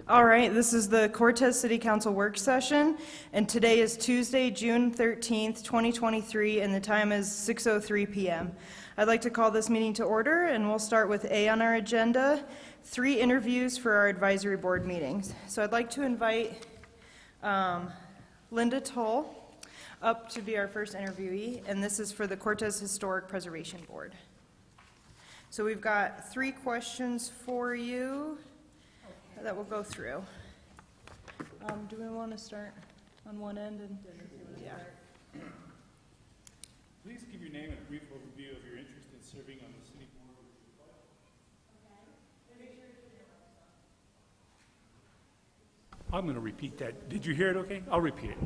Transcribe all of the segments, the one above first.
All right, this is the Cortez City Council work session, and today is Tuesday, June 13th, 2023, and the time is 6:03 p.m. I'd like to call this meeting to order, and we'll start with A on our agenda, 3 interviews for our advisory board meetings. So I'd like to invite Linda Toll up to be our first interviewee, and this is for the Cortez Historic Preservation Board. So we've got 3 questions for you that we'll go through. Do we want to start on one end? And yeah. Please give your name and a brief overview of your interest in serving on the city board. I'm going to repeat that. Did you hear it okay? I'll repeat it.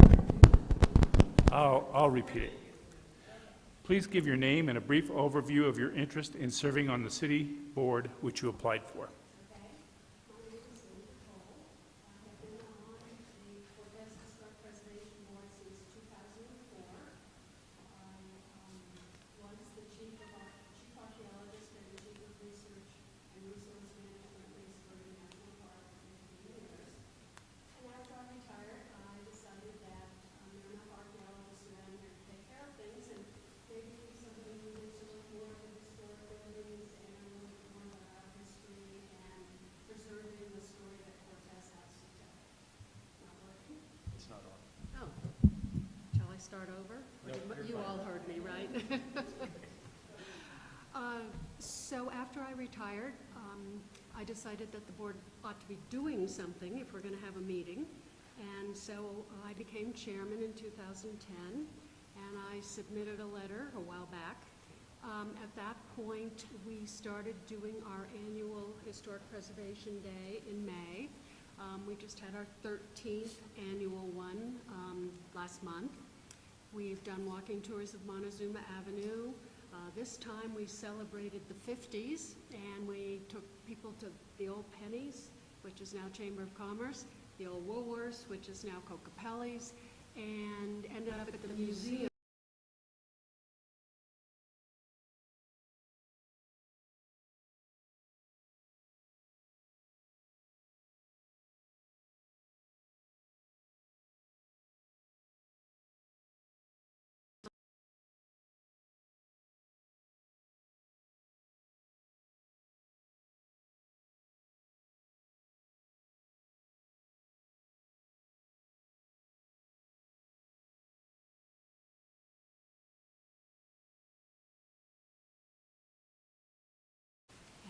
I'll repeat it. Please give your name and a brief overview of your interest in serving on the city board which you applied for. Start over? No, you all heard me, right? So after I retired, I decided that the board ought to be doing something if we're going to have a meeting. And so I became chairman in 2010, and I submitted a letter a while back. At that point, we started doing our annual Historic Preservation Day in May. We just had our 13th annual one last month. We've done walking tours of Montezuma Avenue. This time we celebrated the 50s, and we took people to the old Pennies, which is now Chamber of Commerce, the old Woolworths, which is now Cocapelli's, and ended up at the museum.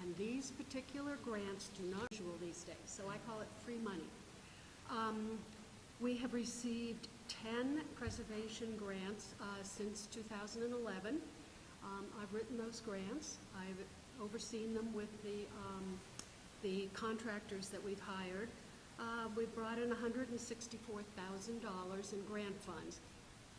And these particular grants do not usual these days, so I call it free money. We have received 10 preservation grants since 2011. I've written those grants. I've overseen them with the contractors that we've hired. We've brought in $164,000 in grant funds.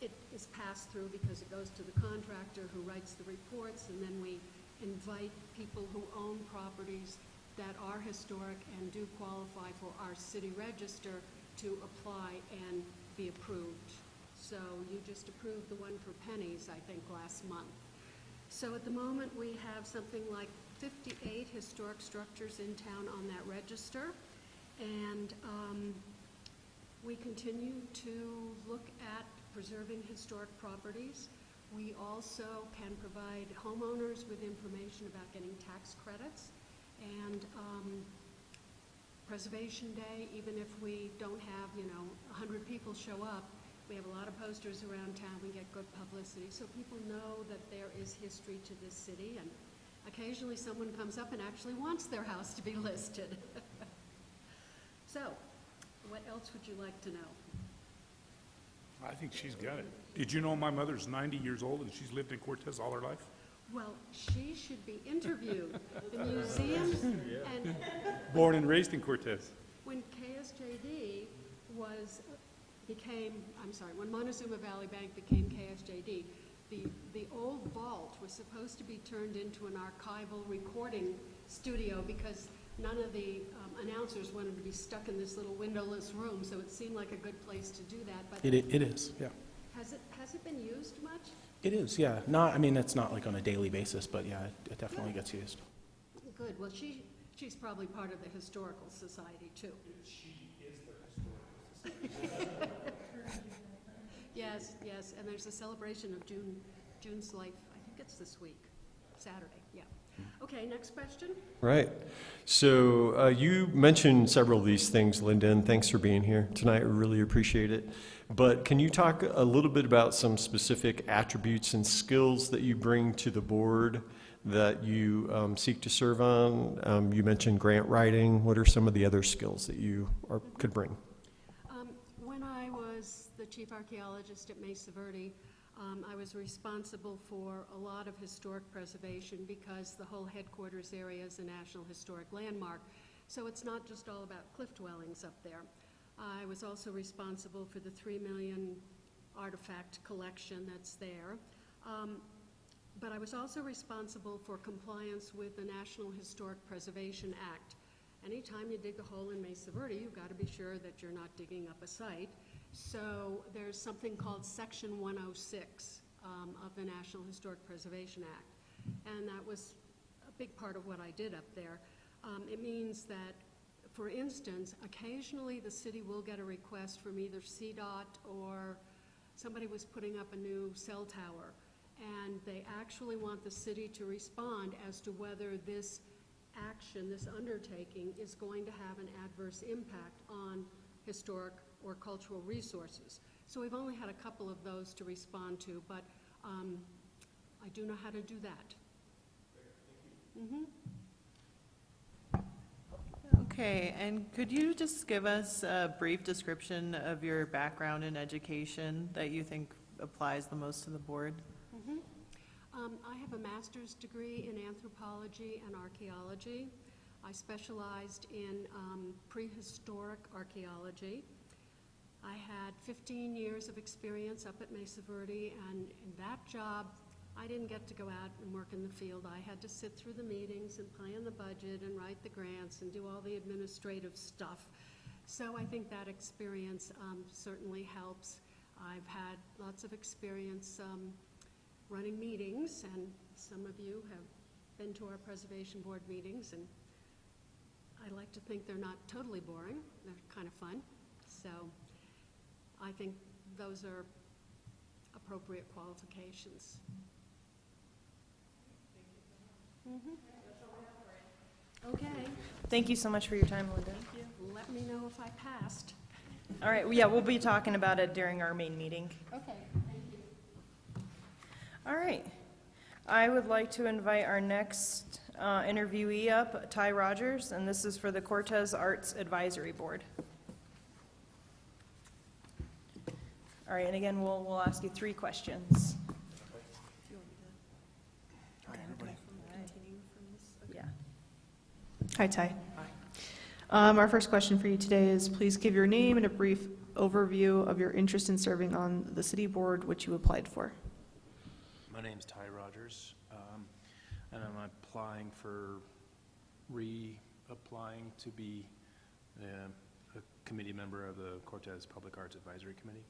It is passed through because it goes to the contractor who writes the reports, and then we invite people who own properties that are historic and do qualify for our city register to apply and be approved. So you just approved the one for Pennies, I think, last month. So at the moment we have something like 58 historic structures in town on that register, and we continue to look at preserving historic properties. We also can provide homeowners with information about getting tax credits, and Preservation Day, even if we don't have, 100 people show up, we have a lot of posters around town, we get good publicity, so people know that there is history to this city, and occasionally someone comes up and actually wants their house to be listed. So, what else would you like to know? I think she's got it. Did you know my mother's 90 years old and she's lived in Cortez all her life? Well, she should be interviewed. The museums and... Born and raised in Cortez. When KSJD when Montezuma Valley Bank became KSJD, the old vault was supposed to be turned into an archival recording studio because none of the announcers wanted to be stuck in this little windowless room, so it seemed like a good place to do that. But it is, yeah. Has it been used much? It is, yeah. It's not like on a daily basis, but yeah, it definitely gets used. Good. Well, she She's probably part of the Historical Society, too. She is the Historical Society. Yes, yes, and there's a celebration of June's life. I think it's this week, Saturday, yeah. Okay, next question. Right. So you mentioned several of these things, Linda, and thanks for being here tonight. I really appreciate it. But can you talk a little bit about some specific attributes and skills that you bring to the board that you seek to serve on? You mentioned grant writing. What are some of the other skills that you could bring? When I was the chief archaeologist at Mesa Verde, I was responsible for a lot of historic preservation because the whole headquarters area is a National Historic Landmark. So it's not just all about cliff dwellings up there. I was also responsible for the 3 million artifact collection that's there. But I was also responsible for compliance with the National Historic Preservation Act. Anytime you dig a hole in Mesa Verde, you've got to be sure that you're not digging up a site. So there's something called Section 106 of the National Historic Preservation Act, and that was a big part of what I did up there. It means that, for instance, occasionally the city will get a request from either CDOT or somebody was putting up a new cell tower, and they actually want the city to respond as to whether this action, this undertaking, is going to have an adverse impact on historic or cultural resources. So we've only had a couple of those to respond to, but I do know how to do that. Okay, and could you just give us a brief description of your background in education that you think applies the most to the board? I have a master's degree in anthropology and archaeology. I specialized in prehistoric archaeology. I had 15 years of experience up at Mesa Verde, and in that job, I didn't get to go out and work in the field. I had to sit through the meetings and plan the budget and write the grants and do all the administrative stuff. So I think that experience certainly helps. I've had lots of experience running meetings, and some of you have been to our preservation board meetings, and I like to think they're not totally boring. They're kind of fun. So I think those are appropriate qualifications. Okay. Thank you so much for your time, Linda. Let me know if I passed. All right, yeah, we'll be talking about it during our main meeting. Okay. All right. I would like to invite our next interviewee up, Ty Rogers, and this is for the Cortez Arts Advisory Board. All right, and again, we'll ask you 3 questions. Hi, everybody. Yeah. Hi, Ty. Our first question for you today is, please give your name and a brief overview of your interest in serving on the city board, which you applied for. My name's Ty Rogers, and I'm applying for reapplying to be a committee member of the Cortez Public Arts Advisory Committee.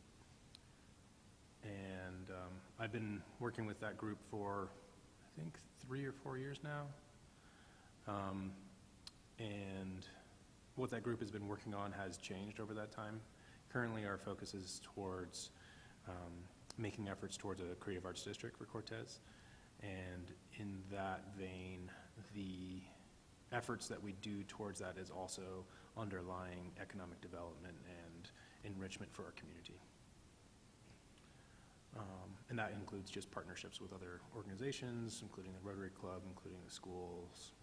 And I've been working with that group for, I think, 3 or 4 years now. And what that group has been working on has changed over that time. Currently, our focus is towards making efforts towards a creative arts district for Cortez. And in that vein, the efforts that we do towards that is also underlying economic development and enrichment for our community. And that includes just partnerships with other organizations, including the Rotary Club, including the schools,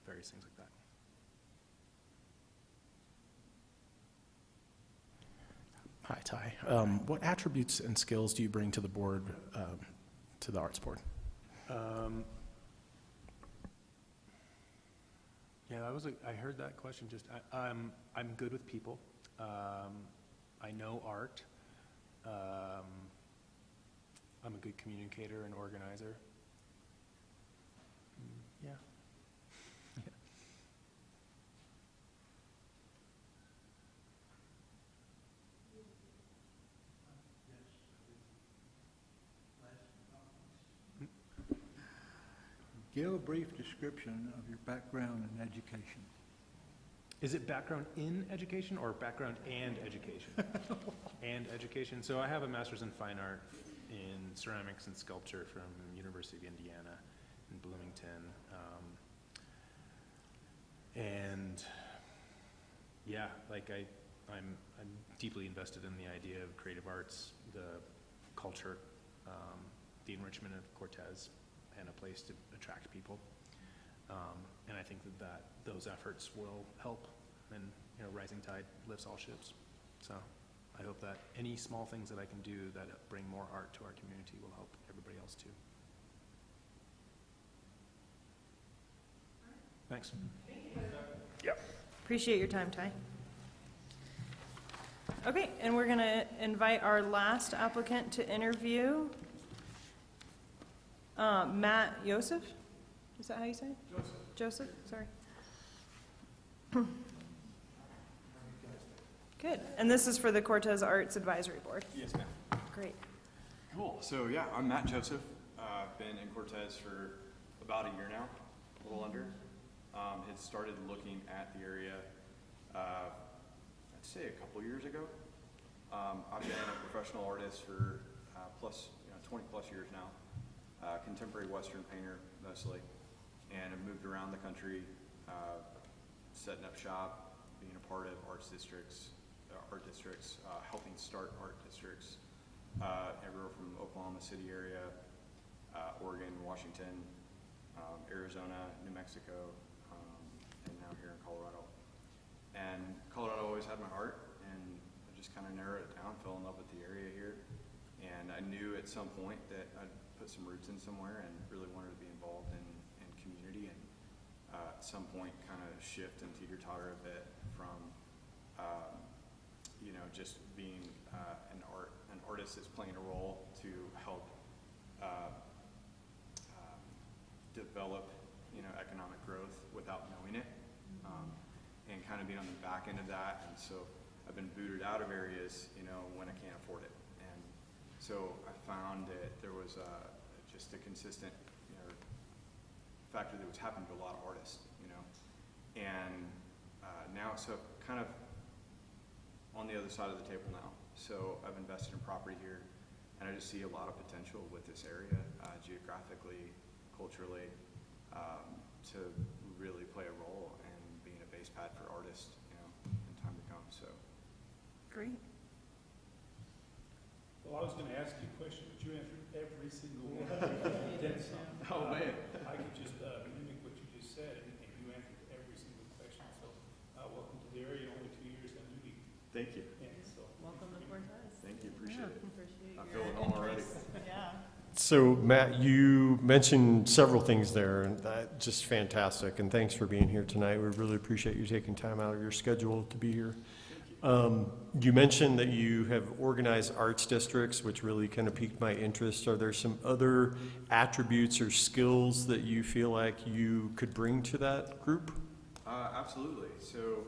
various things like that. Hi, Ty. What attributes and skills do you bring to the board, to the Arts Board? Yeah, I heard that question just, I'm good with people. I know art. I'm a good communicator and organizer. Yeah. Give a brief description of your background in education. Is it background in education or background and education? And education. So I have a master's in fine art in ceramics and sculpture from University of Indiana in Bloomington. And yeah, like I'm deeply invested in the idea of creative arts, the culture, the enrichment of Cortez, and a place to attract people. And I think that those efforts will help, and rising tide lifts all ships. So I hope that any small things that I can do that bring more art to our community will help everybody else too. Thanks. Appreciate your time, Ty. Okay, and we're going to invite our last applicant to interview, Matt Yosef. Is that how you say it? Joseph, sorry. Good. And this is for the Cortez Arts Advisory Board. Yes, ma'am. Great. Cool. So yeah, I'm Matt Joseph. I've been in Cortez for about a year now, a little under. Had started looking at the area, I'd say a couple years ago. I've been a professional artist for 20 plus years now. Contemporary Western painter mostly, and have moved around the country, setting up shop, being a part of art districts, helping start art districts everywhere from Oklahoma City area, Oregon, Washington, Arizona, New Mexico, and now here in Colorado. And Colorado always had my heart, and I just kind of narrowed it down, fell in love with the area here, and I knew at some point that I'd put some roots in somewhere and really wanted to be involved in community, and at some point kind of shift and teeter-totter a bit from just being an artist that's playing a role to help develop economic growth without knowing it, and kind of being on the back end of that. And so I've been booted out of areas when I can't afford it, and so I found that there was just a consistent factor that was happening to a lot of artists, and now so kind of on the other side of the table now. So I've invested in property here, and I just see a lot of potential with this area, geographically, culturally, to really play a role in being a base pad for artists, in time to come. So Great. Well, I was going to ask you a question, but you answered every single one. Then some. Oh, man. I could just mimic what you just said, and you answered every single question. So welcome to the area. Only 2 years in Newby. thank you. And so Welcome to Cortez. Thank you. Appreciate it. Appreciate I your feel at home already. interest. Yeah. So, Matt, you mentioned several things there, and that's just fantastic. And thanks for being here tonight. We really appreciate you taking time out of your schedule to be here. You mentioned that you have organized arts districts, which really kind of piqued my interest. Are there some other attributes or skills that you feel like you could bring to that group? Absolutely. So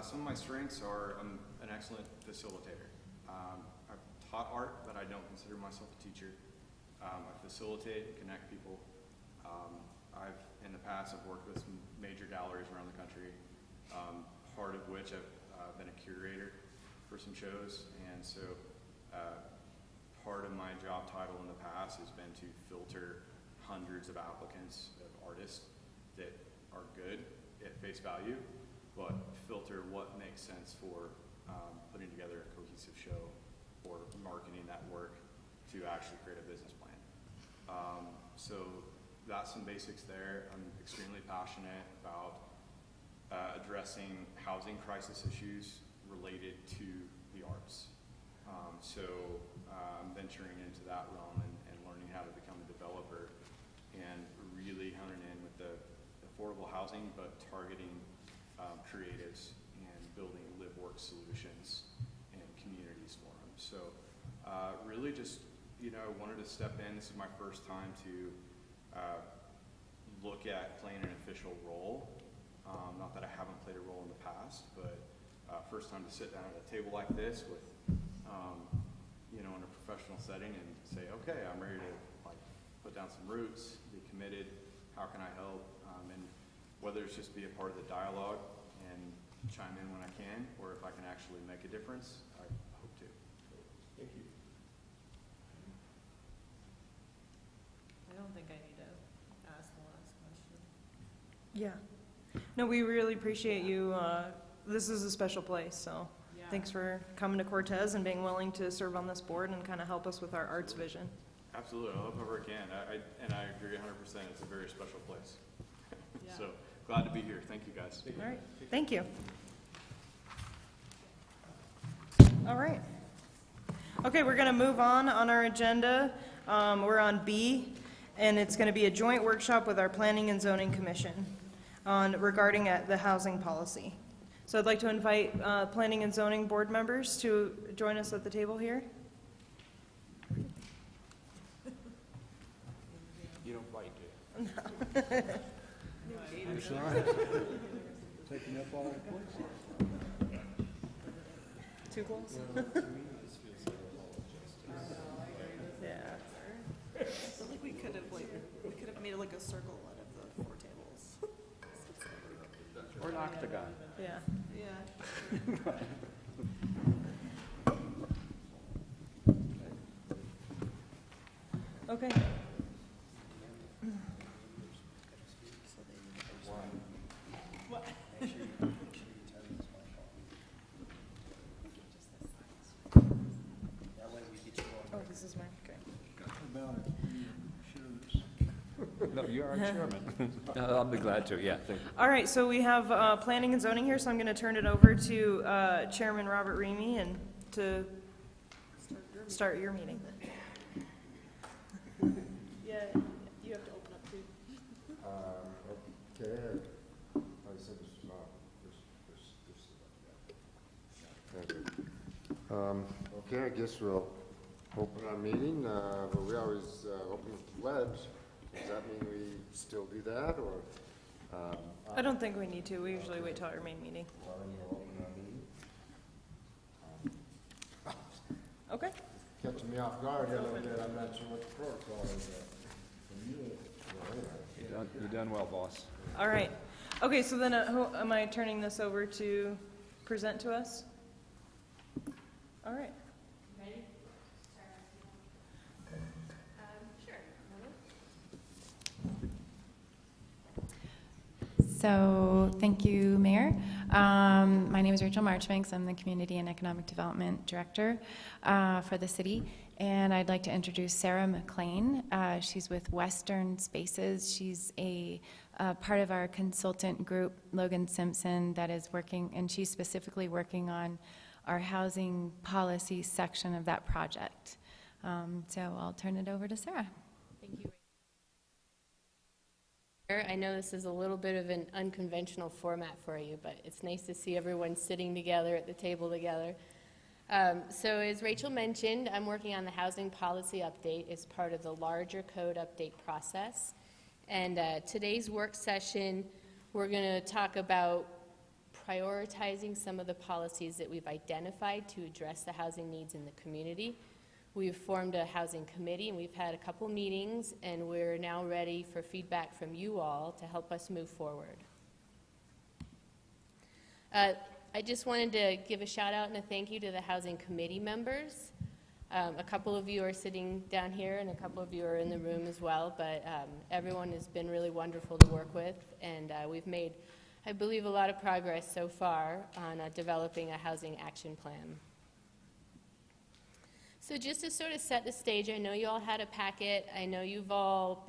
some of my strengths are I'm an excellent facilitator. I've taught art, but I don't consider myself a teacher. I facilitate and connect people. I've, in the past, I've worked with some major galleries around the country, part of which I've been a curator for some shows, and so part of my job title in the past has been to filter hundreds of applicants of artists that are good at face value, but filter what makes sense for putting together a cohesive show or marketing that work to actually create a business plan. So that's some basics there. I'm extremely passionate about addressing housing crisis issues related to the arts. So I'm venturing into that realm and learning how to become a developer and really honing in with the affordable housing, but targeting creatives and building live-work solutions and communities for them. So really just, wanted to step in. This is my first time to look at playing an official role. Not that I haven't played a role in the past, but first time to sit down at a table like this with, in a professional setting and say, okay, I'm ready to put down some roots, be committed, how can I help, and whether it's just be a part of the dialogue and chime in when I can, or if I can actually make a difference, I hope to. Thank you. I don't think I need to ask the last question. Yeah. No, we really appreciate you. This is a special place, so Yeah. thanks for coming to Cortez and being willing to serve on this board and kind of help us with our arts vision. Absolutely, I'll help however I can. And I agree 100%. It's a very special place. Yeah. So glad to be here. Thank you, guys. All right, thank you. All right. Okay, we're going to move on our agenda. We're on B, and it's going to be a joint workshop with our Planning and Zoning Commission regarding the housing policy. So I'd like to invite Planning and Zoning Board members to join us at the table here. You don't bite, do you? I'm sorry. Taking up all the places. Too close? Yeah. I feel like we could have made like a circle out of the 4 tables. Or an octagon. Yeah. Yeah. Okay. Oh, this is mine, okay. About it. Sure. No, you are chairman. I'll be glad to, yeah, thank you. All right, so we have planning and zoning here, so I'm going to turn it over to Chairman Robert Remy and to start your meeting. Yeah, you have to open up too. Okay, I said this, okay, I guess we'll open our meeting, but we always open with the pledge. Does that mean we still do that, or? I don't think we need to. We usually wait till our main meeting. Well, then we'll open our meeting. Okay. Catching me off guard here a little bit, I'm not sure what the protocol is. You've done well, boss. All right. Okay, so then who am I turning this over to present to us? All right. Ready? Sure. So, thank you, Mayor. My name is Rachel Marchbanks. I'm the Community and Economic Development Director for the city. And I'd like to introduce Sarah McLean. She's with Western Spaces. She's a part of our consultant group, Logan Simpson, that is working, and she's specifically working on our housing policy section of that project. So I'll turn it over to Sarah. Thank you. I know this is a little bit of an unconventional format for you, but it's nice to see everyone sitting together at the table together. So as Rachel mentioned, I'm working on the housing policy update as part of the larger code update process. And today's work session, we're going to talk about prioritizing some of the policies that we've identified to address the housing needs in the community. We've formed a housing committee, and we've had a couple meetings, and we're now ready for feedback from you all to help us move forward. I just wanted to give a shout out and a thank you to the housing committee members. A couple of you are sitting down here, and a couple of you are in the room as well, but everyone has been really wonderful to work with, and we've made, I believe, a lot of progress so far on developing a housing action plan. So just to sort of set the stage, I know you all had a packet. I know you all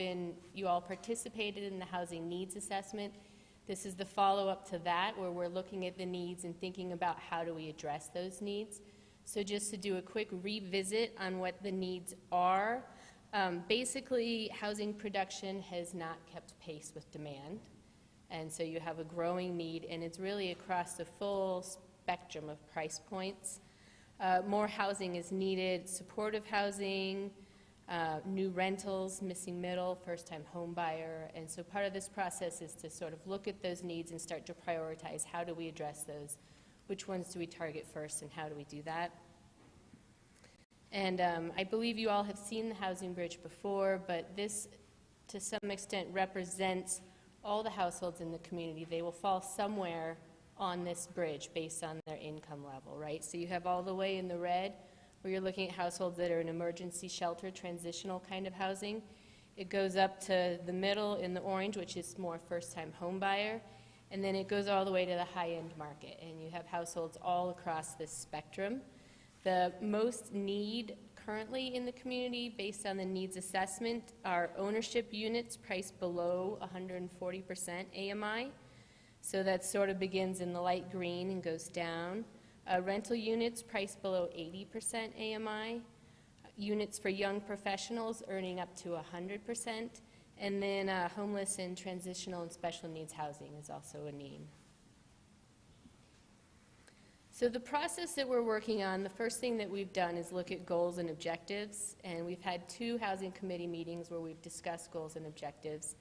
participated in the housing needs assessment. This is the follow-up to that, where we're looking at the needs and thinking about how do we address those needs. So just to do a quick revisit on what the needs are, basically housing production has not kept pace with demand. And so you have a growing need, and it's really across the full spectrum of price points. More housing is needed, supportive housing, new rentals, missing middle, first-time home buyer. And so part of this process is to sort of look at those needs and start to prioritize how do we address those, which ones do we target first, and how do we do that. And I believe you all have seen the housing bridge before, but this to some extent, represents all the households in the community. They will fall somewhere on this bridge based on their income level, right? So you have all the way in the red, where you're looking at households that are in emergency shelter, transitional kind of housing. It goes up to the middle in the orange, which is more first-time home buyer, and then it goes all the way to the high-end market, and you have households all across this spectrum. The most need currently in the community, based on the needs assessment, are ownership units priced below 140% AMI. So that sort of begins in the light green and goes down. Rental units priced below 80% AMI. Units for young professionals earning up to 100%. And then homeless and transitional and special needs housing is also a need. So the process that we're working on, the first thing that we've done is look at goals and objectives. And we've had 2 housing committee meetings where we've discussed goals and objectives.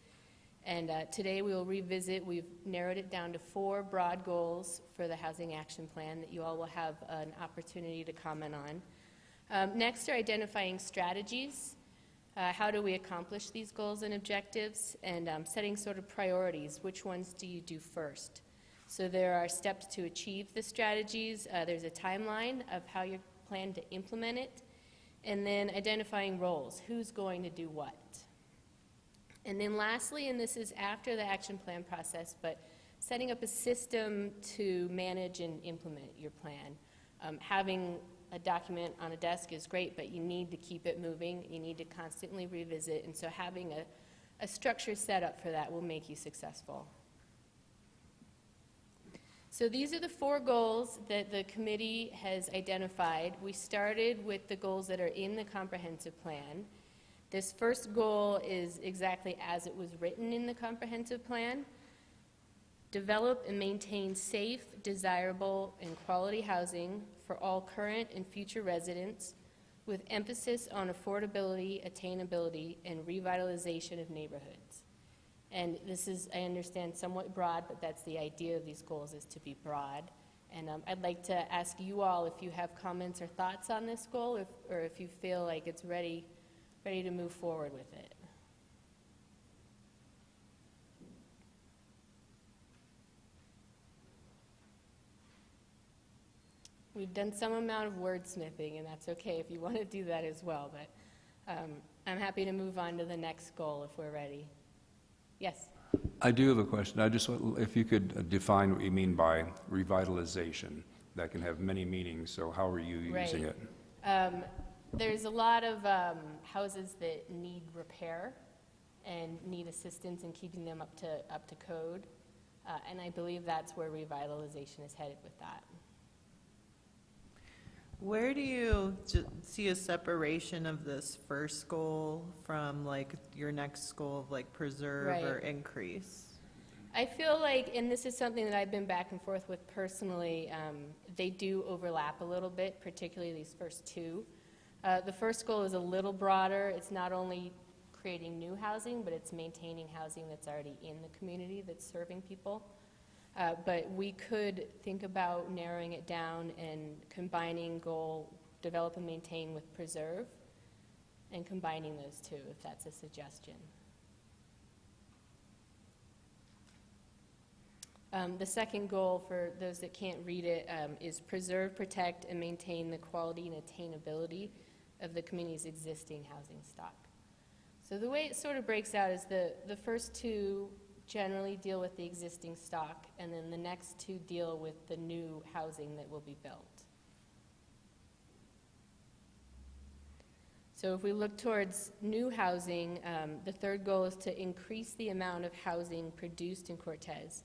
And today we will revisit, we've narrowed it down to 4 broad goals for the Housing Action Plan that you all will have an opportunity to comment on. Next are identifying strategies. How do we accomplish these goals and objectives? And setting sort of priorities. Which ones do you do first? So there are steps to achieve the strategies. There's a timeline of how you plan to implement it. And then identifying roles. Who's going to do what? And then lastly, and this is after the action plan process, but setting up a system to manage and implement your plan. Having a document on a desk is great, but you need to keep it moving. You need to constantly revisit, and so having a structure set up for that will make you successful. So these are the 4 goals that the committee has identified. We started with the goals that are in the comprehensive plan. This first goal is exactly as it was written in the comprehensive plan. Develop and maintain safe, desirable, and quality housing for all current and future residents with emphasis on affordability, attainability, and revitalization of neighborhoods. And this is, I understand, somewhat broad, but that's the idea of these goals, is to be broad. And I'd like to ask you all if you have comments or thoughts on this goal, or if you feel like it's ready to move forward with it. We've done some amount of wordsmithing, and that's okay if you want to do that as well, but I'm happy to move on to the next goal if we're ready. Yes? I do have a question. I just want, if you could define what you mean by revitalization. That can have many meanings, so how are you using it? There's a lot of houses that need repair and need assistance in keeping them up to code, and I believe that's where revitalization is headed with that. Where do you see a separation of this first goal from like your next goal of like preserve or increase? I feel like, and this is something that I've been back and forth with personally, they do overlap a little bit, particularly these first 2. The first goal is a little broader. It's not only creating new housing, but it's maintaining housing that's already in the community that's serving people. But we could think about narrowing it down and combining goal, develop and maintain with preserve, and combining those 2, if that's a suggestion. The second goal, for those that can't read it, is preserve, protect, and maintain the quality and attainability of the community's existing housing stock. So the way it sort of breaks out is the first 2 generally deal with the existing stock, and then the next 2 deal with the new housing that will be built. So if we look towards new housing, the third goal is to increase the amount of housing produced in Cortez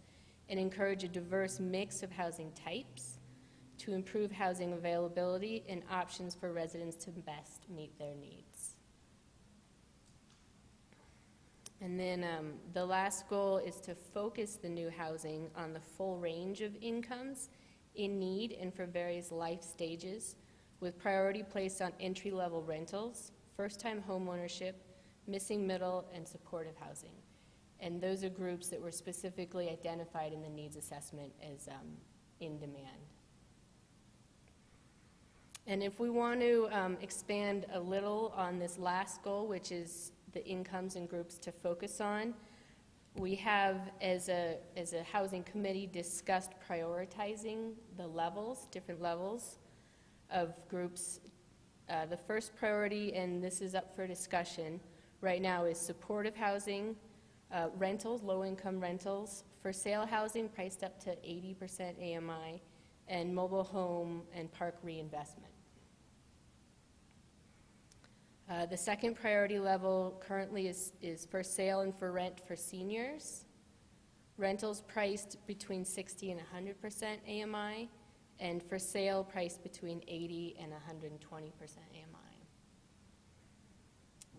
and encourage a diverse mix of housing types to improve housing availability and options for residents to best meet their needs. And then the last goal is to focus the new housing on the full range of incomes in need and for various life stages, with priority placed on entry-level rentals, first-time homeownership, missing middle, and supportive housing. And those are groups that were specifically identified in the needs assessment as in demand. And if we want to expand a little on this last goal, which is the incomes and groups to focus on. We have, as a housing committee, discussed prioritizing the levels, different levels of groups. The first priority, and this is up for discussion right now, is supportive housing, rentals, low-income rentals, for sale housing priced up to 80% AMI, and mobile home and park reinvestment. The second priority level currently is for sale and for rent for seniors. Rentals priced between 60 and 100% AMI, and for sale priced between 80 and 120% AMI.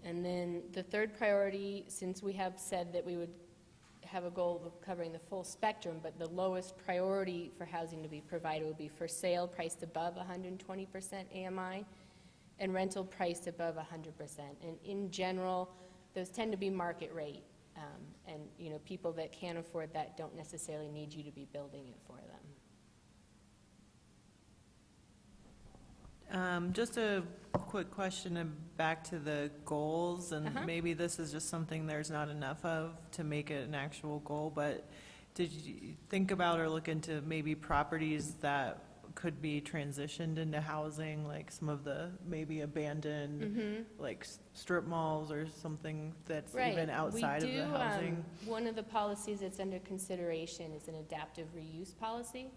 And then the third priority, since we have said that we would have a goal of covering the full spectrum, but the lowest priority for housing to be provided would be for sale priced above 120% AMI, and rental priced above 100%. And in general, those tend to be market rate. And people that can't afford that don't necessarily need you to be building it for them. Just a quick question back to the goals, and maybe this is just something there's not enough of to make it an actual goal, but did you think about or look into maybe properties that could be transitioned into housing, like some of the maybe abandoned like strip malls or something that's even outside of the housing? One of the policies that's under consideration is an adaptive reuse policy.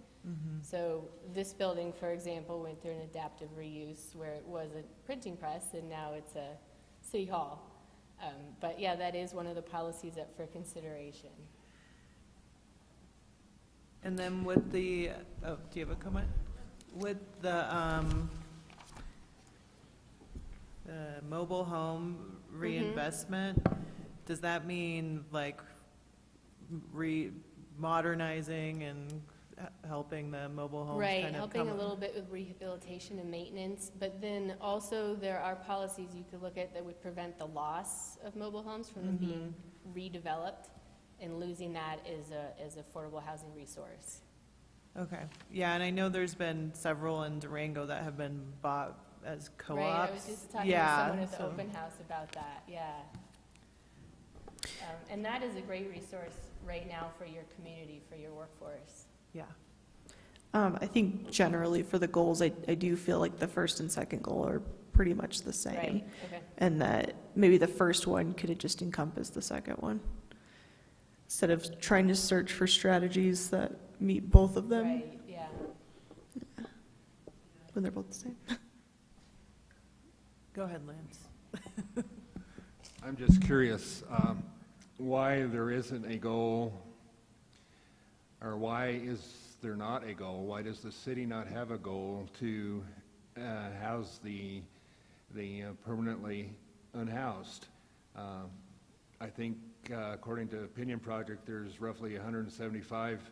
So this building, for example, went through an adaptive reuse where it was a printing press and now it's a city hall. But yeah, that is one of the policies up for consideration. And then with the, do you have a comment? With the mobile home reinvestment, does that mean like modernizing and helping the mobile homes Right, kind of helping a little bit with rehabilitation and maintenance, but then also there are policies you could look at that would prevent the loss of mobile homes from them being redeveloped and losing that as affordable housing resource. Okay, yeah, and I know there's been several in Durango that have been bought as co-ops. Right, I was just talking to someone at the open house about that, yeah. And that is a great resource right now for your community, for your workforce. Yeah. I think generally for the goals, I do feel like the first and second goal are pretty much the same. Right, okay. And that maybe the first one could just encompass the second one, instead of trying to search for strategies that meet both of them. Right, yeah. When they're both the same. Go ahead, Lance. I'm just curious why there isn't a goal, or why is there not a goal? Why does the city not have a goal to house the permanently unhoused? I think according to Opinion Project, there's roughly 175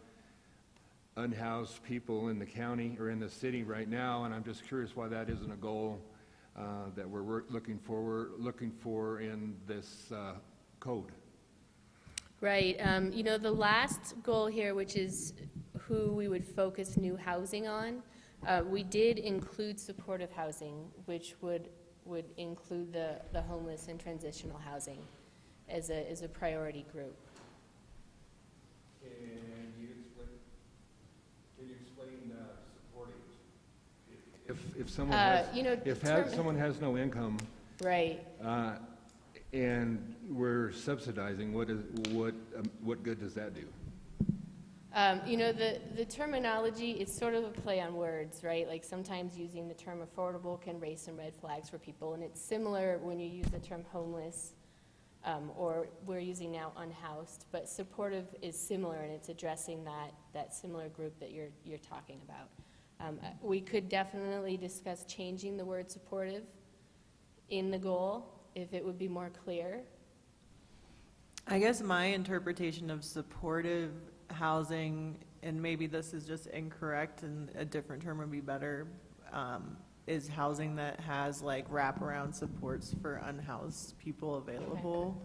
unhoused people in the county or in the city right now, and I'm just curious why that isn't a goal that we're looking for in this code. Right. The last goal here, which is who we would focus new housing on, we did include supportive housing, which would include the homeless and transitional housing as a priority group. Can you explain supportive? If someone has, someone has no income, right, and we're subsidizing, what good does that do? The terminology is sort of a play on words, right? Like sometimes using the term affordable can raise some red flags for people, and it's similar when you use the term homeless, or we're using now unhoused, but supportive is similar, and it's addressing that similar group that you're talking about. We could definitely discuss changing the word supportive in the goal if it would be more clear. I guess my interpretation of supportive housing, and maybe this is just incorrect and a different term would be better, is housing that has like wraparound supports for unhoused people available,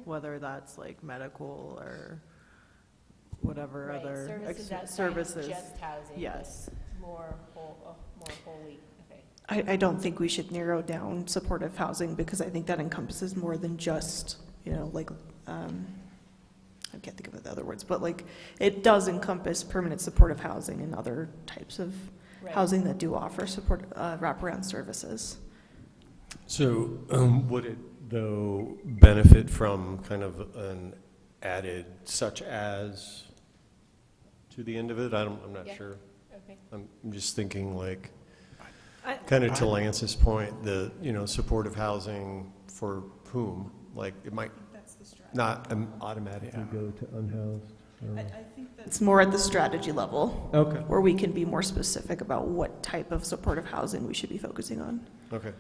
whether that's like medical or whatever other services outside services. of just housing. Yes. More wholly. Okay. I don't think we should narrow down supportive housing because I think that encompasses more than just, like, I can't think of the other words, but like, it does encompass permanent supportive housing and other types of housing that do offer support, wraparound services. So would it, though, benefit from kind of an added such as to the end of it? I'm not sure. Okay. I'm just thinking like, kind of to Lance's point, the, supportive housing for whom? Like, it might not automatically go to unhoused. I think it's more at the strategy level. Okay. Where we can be more specific about what type of supportive housing we should be focusing on. Okay.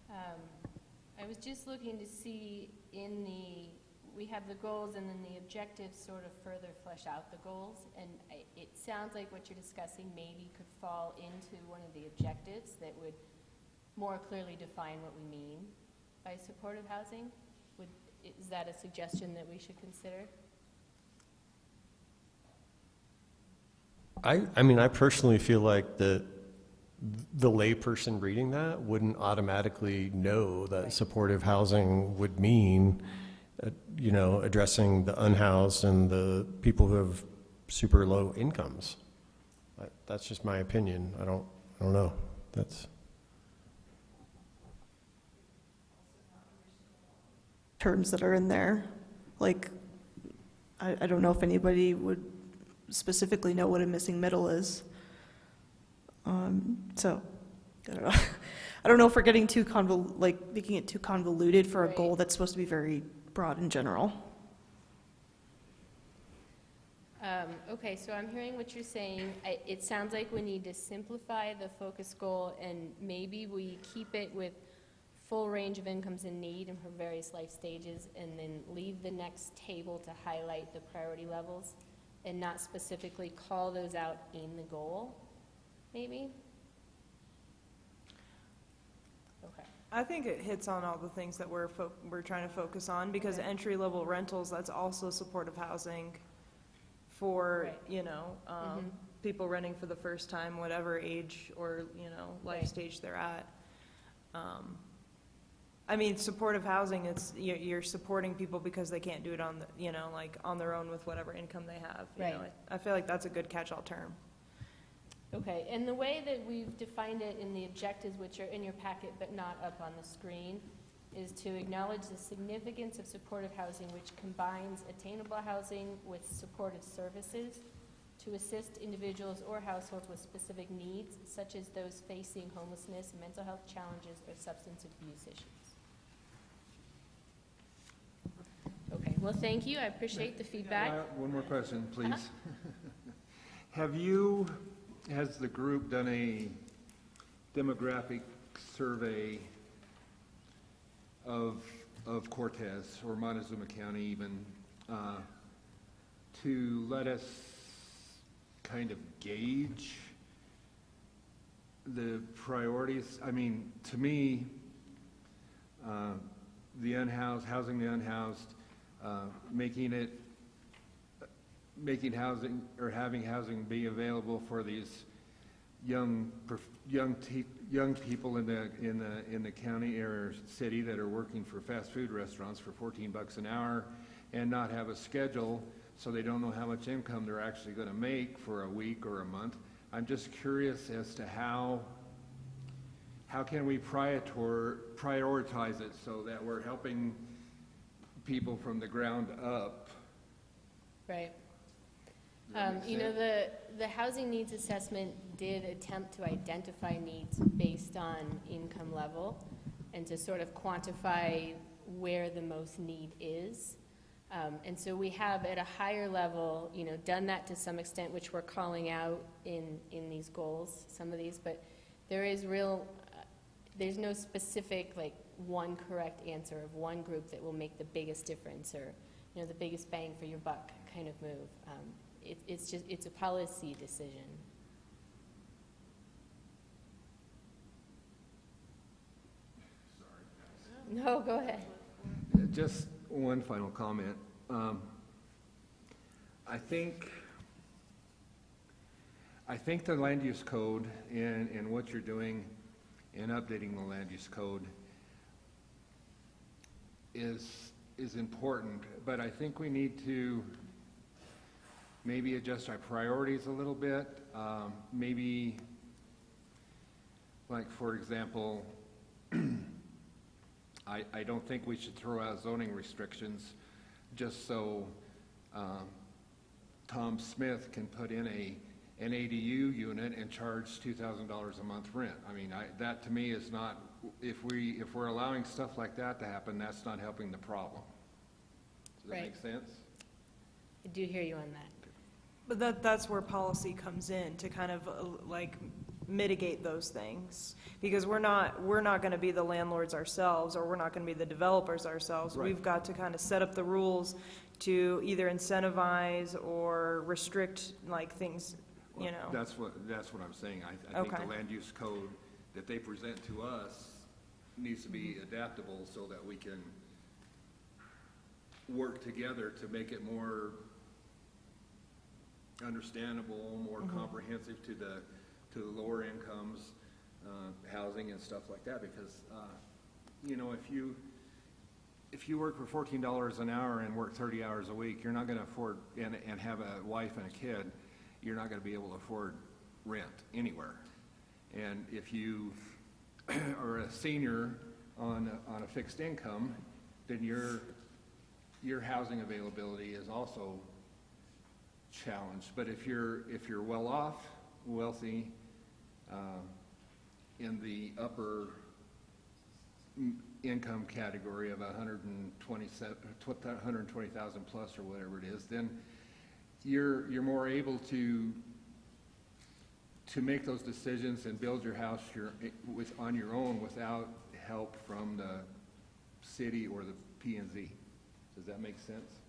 I was just looking to see we have the goals and then the objectives sort of further flesh out the goals. And it sounds like what you're discussing maybe could fall into one of the objectives that would more clearly define what we mean by supportive housing. Is that a suggestion that we should consider? I personally feel like the layperson reading that wouldn't automatically know that supportive housing would mean, addressing the unhoused and the people who have super low incomes. That's just my opinion. I don't know. That's terms that are in there. Like, I don't know if anybody would specifically know what a missing middle is. So, I don't know. I don't know if we're getting too making it too convoluted for a goal that's supposed to be very broad and general. Okay, so I'm hearing what you're saying. It sounds like we need to simplify the focus goal, and maybe we keep it with full range of incomes in need and for various life stages, and then leave the next table to highlight the priority levels and not specifically call those out in the goal, maybe? Okay. I think it hits on all the things that we're trying to focus on, because entry-level rentals, that's also supportive housing for, people renting for the first time, whatever age or, life stage they're at. Supportive housing, you're supporting people because they can't do it on on their own with whatever income they have. I feel like that's a good catch-all term. Okay, and the way that we've defined it in the objectives, which are in your packet but not up on the screen, is to acknowledge the significance of supportive housing, which combines attainable housing with supportive services to assist individuals or households with specific needs, such as those facing homelessness, mental health challenges, or substance abuse issues. Okay, well, thank you. I appreciate the feedback. One more question, please. Has the group done a demographic survey of Cortez or Montezuma County even to let us kind of gauge the priorities? To me, the unhoused, housing the unhoused, making housing or having housing be available for these young people in the county or city that are working for fast food restaurants for $14 an hour and not have a schedule, so they don't know how much income they're actually going to make for a week or a month. I'm just curious as to how can we prioritize it so that we're helping people from the ground up. Right. The housing needs assessment did attempt to identify needs based on income level and to sort of quantify where the most need is. And so we have at a higher level, done that to some extent, which we're calling out in these goals, some of these, but there is there's no specific one correct answer of one group that will make the biggest difference or, the biggest bang for your buck kind of move. It's a policy decision. Sorry. No, go ahead. Just one final comment. I think I think the land use code and what you're doing in updating the land use code is important, but I think we need to maybe adjust our priorities a little bit. Maybe, like for example, I don't think we should throw out zoning restrictions just so Tom Smith can put in an ADU unit and charge $2,000 a month rent. I mean, that to me is not, if we're allowing stuff like that to happen, that's not helping the problem. Does that make sense? I do hear you on that. But that's where policy comes in, to kind of like mitigate those things. Because we're not going to be the landlords ourselves, or we're not going to be the developers ourselves. Right. We've got to kind of set up the rules to either incentivize or restrict like things, you know. That's what I'm saying. I think Okay. the land use code that they present to us needs to be adaptable so that we can work together to make it more understandable, more comprehensive to the lower incomes, housing and stuff like that. Because you know, if you work for $14 an hour and work 30 hours a week, you're not going to afford, and have a wife and a kid, you're not going to be able to afford rent anywhere. And if you are a senior on a fixed income, then your housing availability is also challenged. But if you're well off, wealthy, in the upper income category of 120,000 plus or whatever it is, then you're more able to make those decisions and build your house on your own without help from the city or the P&Z. Does that make sense?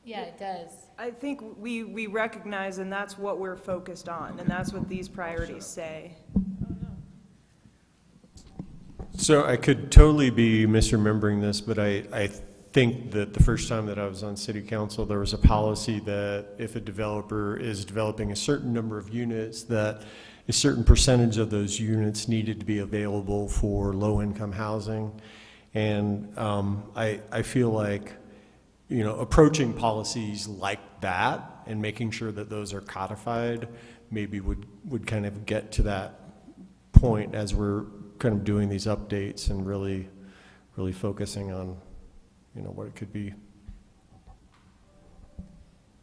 Yeah, it does. I think we recognize, and that's what we're focused on, and that's what these priorities say. So I could totally be misremembering this, but I think that the first time that I was on city council, there was a policy that if a developer is developing a certain number of units, that a certain percentage of those units needed to be available for low-income housing. And I feel like, you know, approaching policies like that and making sure that those are codified maybe would kind of get to that point as we're kind of doing these updates and really focusing on, you know, what it could be.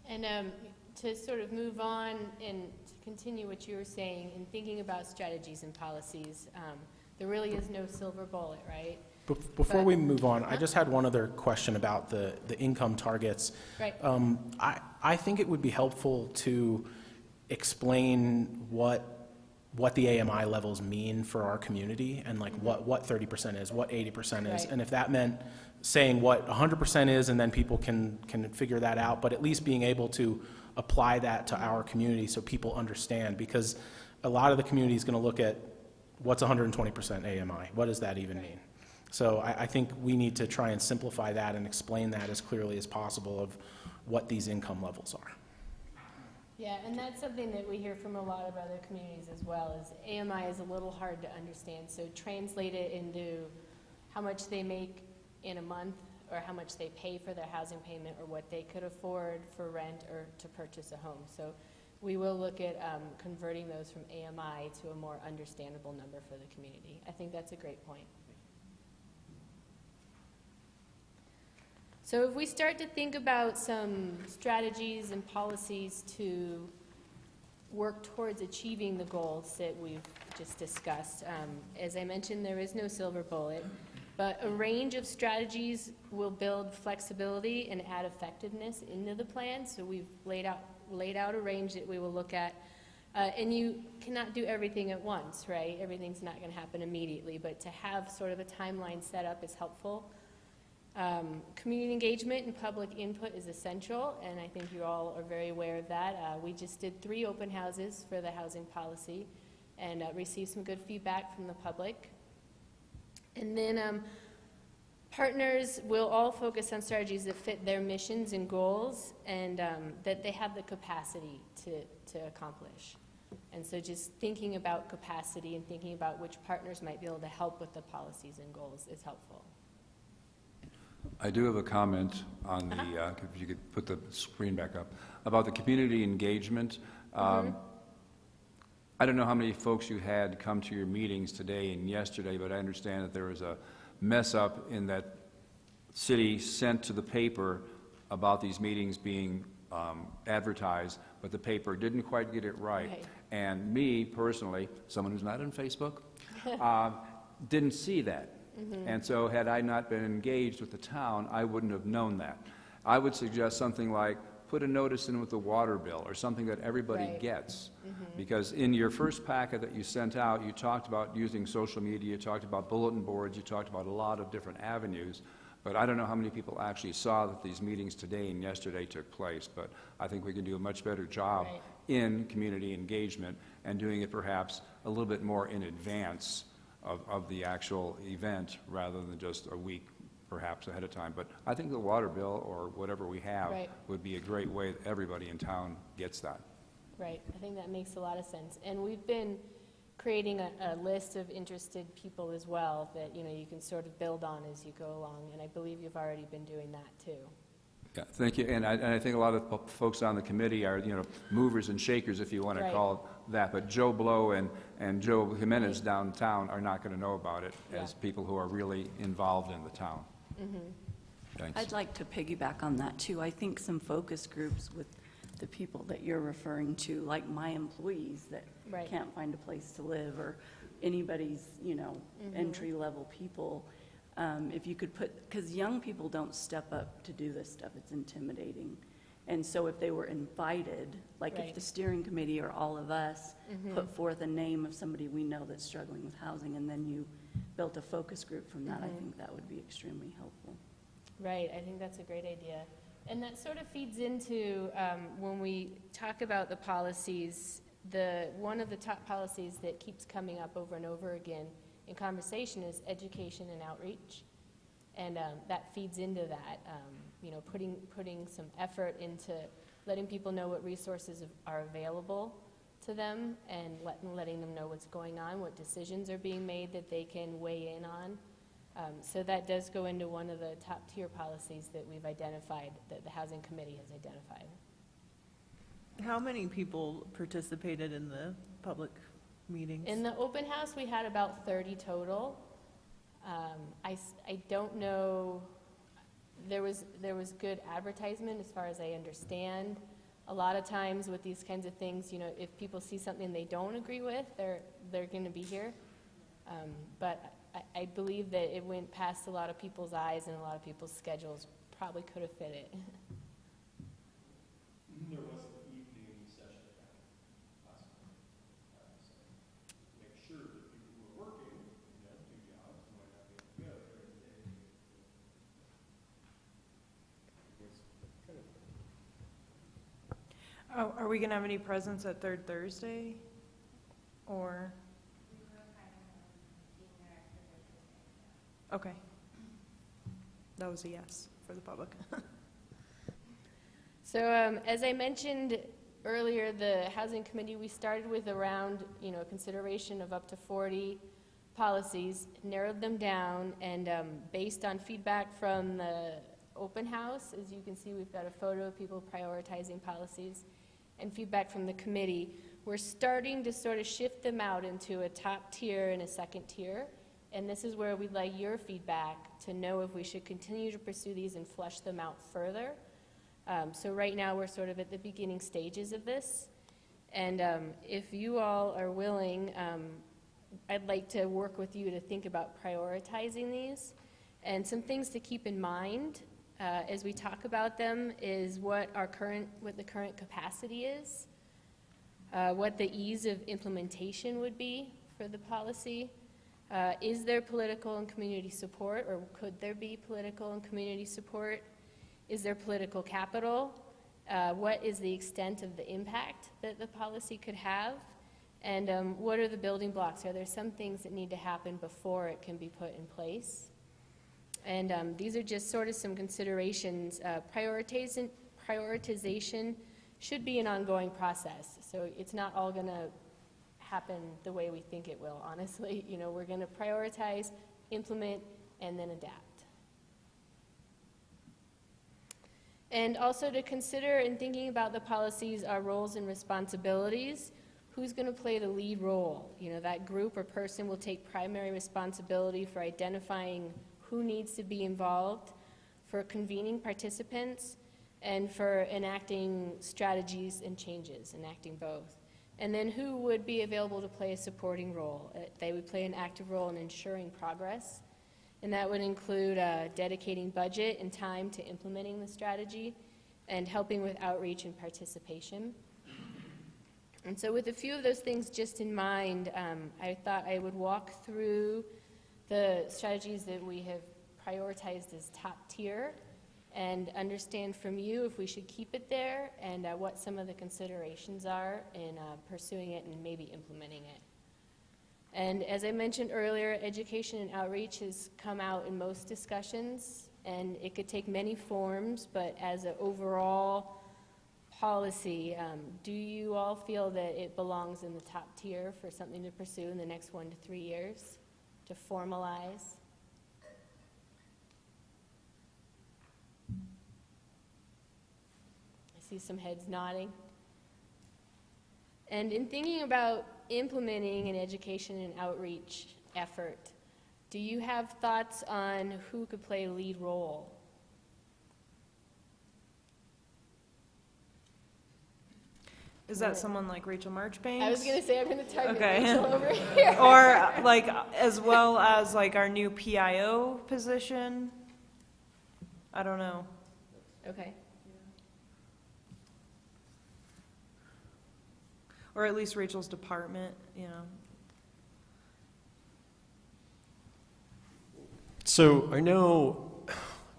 And to sort of move on and to continue what you were saying in thinking about strategies and policies, there really is no silver bullet, right? Before we move on, I just had one other question about the income targets. Right. I think it would be helpful to explain what the AMI levels mean for our community, and like what 30% is, what 80% is, Right. and if that meant saying what 100% is, and then people can figure that out, but at least being able to apply that to our community so people understand, because a lot of the community is going to look at what's 120% AMI, what does that even mean? So I think we need to try and simplify that and explain that as clearly as possible of what these income levels are. Yeah, and that's something that we hear from a lot of other communities as well, is AMI is a little hard to understand. So translate it into how much they make in a month, or how much they pay for their housing payment, or what they could afford for rent or to purchase a home. So we will look at converting those from AMI to a more understandable number for the community. I think that's a great point. So if we start to think about some strategies and policies to work towards achieving the goals that we've just discussed, as I mentioned, there is no silver bullet, but a range of strategies will build flexibility and add effectiveness into the plan. So we've laid out a range that we will look at. And you cannot do everything at once, right? Everything's not going to happen immediately, but to have sort of a timeline set up is helpful. Community engagement and public input is essential, and I think you all are very aware of that. We just did 3 open houses for the housing policy and received some good feedback from the public. And then partners will all focus on strategies that fit their missions and goals, and that they have the capacity to accomplish. And so just thinking about capacity and thinking about which partners might be able to help with the policies and goals is helpful. I do have a comment on the, if you could put the screen back up, about the community engagement. I don't know how many folks you had come to your meetings today and yesterday, but I understand that there was a mess up in that city sent to the paper about these meetings being advertised, but the paper didn't quite get it right. And me, personally, someone who's not on Facebook, didn't see that. And so had I not been engaged with the town, I wouldn't have known that. I would suggest something like, put a notice in with the water bill, or something that everybody gets. Because in your first packet that you sent out, you talked about using social media, you talked about bulletin boards, you talked about a lot of different avenues. But I don't know how many people actually saw that these meetings today and yesterday took place. But I think we can do a much better job in community engagement and doing it perhaps a little bit more in advance of the actual event rather than just a week perhaps ahead of time. But I think the water bill or whatever we have would be a great way that everybody in town gets that. Right. I think that makes a lot of sense. And we've been creating a list of interested people as well that, you know, you can sort of build on as you go along. And I believe you've already been doing that too. Yeah, thank you. And I think a lot of folks on the committee are, you know, movers and shakers, if you want to call it that. But Joe Blow and Joe Jimenez downtown are not going to know about it as people who are really involved in the town. Thanks. I'd like to piggyback on that too. I think some focus groups with the people that you're referring to, like my employees that can't find a place to live, or anybody's, you know, entry-level people. If you could put, because young people don't step up to do this stuff, it's intimidating. And so if they were invited, like if the steering committee or all of us put forth a name of somebody we know that's struggling with housing, and then you built a focus group from that, I think that would be extremely helpful. Right, I think that's a great idea. And that sort of feeds into when we talk about the policies, one of the top policies that keeps coming up over and over again in conversation is education and outreach. And that feeds into that, you know, putting some effort into letting people know what resources are available to them and letting them know what's going on, what decisions are being made that they can weigh in on. So that does go into one of the top tier policies that we've identified, that the Housing Committee has identified. How many people participated in the public meetings? In the open house, we had about 30 total. I don't know, there was good advertisement as far as I understand. A lot of times with these kinds of things, you know, if people see something they don't agree with, they're going to be here. But I believe that it went past a lot of people's eyes, and a lot of people's schedules probably could have fit it. There was an evening session last night. So make sure that people who are working, you know, do jobs, might not be able to go during the day. Oh, are we going to have any presents at Third Thursday? Or? Okay. That was a yes for the public. So as I mentioned earlier, the Housing Committee, we started with around, you know, consideration of up to 40 policies, narrowed them down, and based on feedback from the open house, as you can see, we've got a photo of people prioritizing policies, and feedback from the committee, we're starting to sort of shift them out into a top tier and a second tier. And this is where we'd like your feedback to know if we should continue to pursue these and flesh them out further. So right now we're sort of at the beginning stages of this. And if you all are willing, I'd like to work with you to think about prioritizing these. And some things to keep in mind as we talk about them is what the current capacity is, what the ease of implementation would be for the policy. Is there political and community support, or could there be political and community support? Is there political capital? What is the extent of the impact that the policy could have? And what are the building blocks? Are there some things that need to happen before it can be put in place? And these are just sort of some considerations. Prioritization should be an ongoing process. So it's not all going to happen the way we think it will, honestly. You know, we're going to prioritize, implement, and then adapt. And also to consider in thinking about the policies, our roles and responsibilities, who's going to play the lead role? You know, that group or person will take primary responsibility for identifying who needs to be involved, for convening participants, and for enacting strategies and changes, enacting both. And then who would be available to play a supporting role? They would play an active role in ensuring progress, and that would include dedicating budget and time to implementing the strategy and helping with outreach and participation. And so with a few of those things just in mind, I thought I would walk through the strategies that we have prioritized as top tier and understand from you if we should keep it there and what some of the considerations are in pursuing it and maybe implementing it. And as I mentioned earlier, education and outreach has come out in most discussions, and it could take many forms, but as an overall policy, do you all feel that it belongs in the top tier for something to pursue in the next 1 to 3 years, to formalize? I see some heads nodding. And in thinking about implementing an education and outreach effort, do you have thoughts on who could play a lead role? Is that someone like Rachel Marchbanks? I was going to say I'm going to target Okay. Rachel over here. Or like, as well as like our new PIO position? I don't know. Okay. Or at least Rachel's department, you know. So I know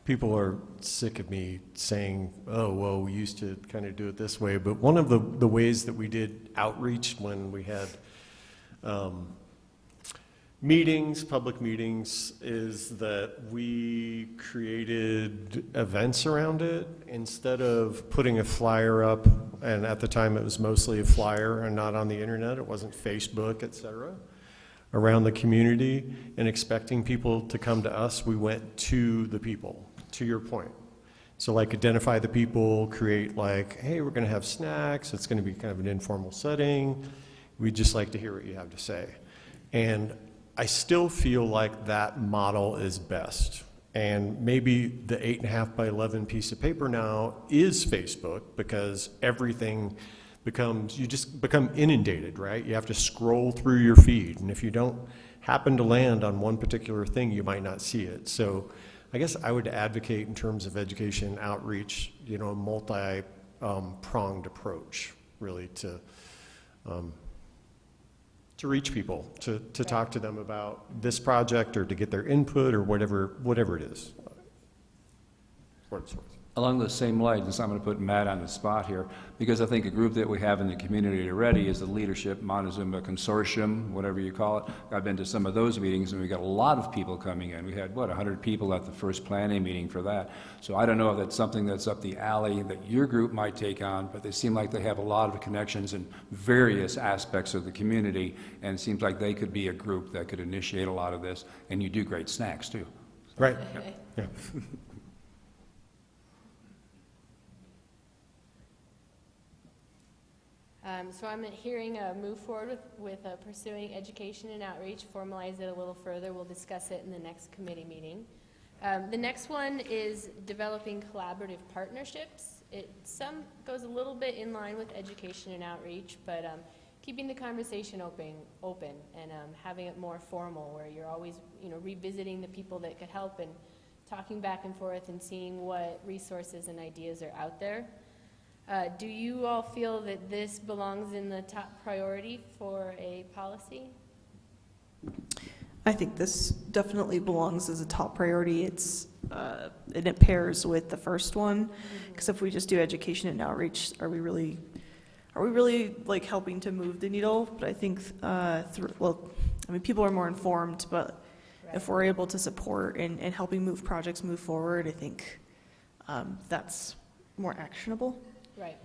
people are sick of me saying, oh, well, we used to kind of do it this way, but one of the ways that we did outreach when we had meetings, public meetings, is that we created events around it instead of putting a flyer up, and at the time it was mostly a flyer and not on the internet, it wasn't Facebook, et cetera, around the community and expecting people to come to us. We went to the people, to your point. So like identify the people, create like, hey, we're gonna have snacks, it's gonna be kind of an informal setting, we'd just like to hear what you have to say. And I still feel like that model is best. And maybe the 8.5 by 11 piece of paper now is Facebook, because everything becomes, you just become inundated, right? You have to scroll through your feed, and if you don't happen to land on one particular thing, you might not see it. So I guess I would advocate in terms of education outreach, you know, a multi-pronged approach, really, to reach people, to talk to them about this project or to get their input or whatever it is. Along those same lines, I'm going to put Matt on the spot here, because I think a group that we have in the community already is the Leadership Montezuma Consortium, whatever you call it. I've been to some of those meetings, and we got a lot of people coming in. We had, 100 people at the first planning meeting for that. So I don't know if that's something that's up the alley that your group might take on, but they seem like they have a lot of connections in various aspects of the community, and it seems like they could be a group that could initiate a lot of this, and you do great snacks, too. Right. Yeah. So I'm hearing move forward with pursuing education and outreach, formalize it a little further. We'll discuss it in the next committee meeting. The next one is developing collaborative partnerships. Some goes a little bit in line with education and outreach, but keeping the conversation open and having it more formal, where you're always, revisiting the people that could help and talking back and forth and seeing what resources and ideas are out there. Do you all feel that this belongs in the top priority for a policy? I think this definitely belongs as a top priority. It's and it pairs with the first one, because if we just do education and outreach, are we really like helping to move the needle? But I think people are more informed, but if we're able to support and helping projects move forward, I think that's more actionable. Right.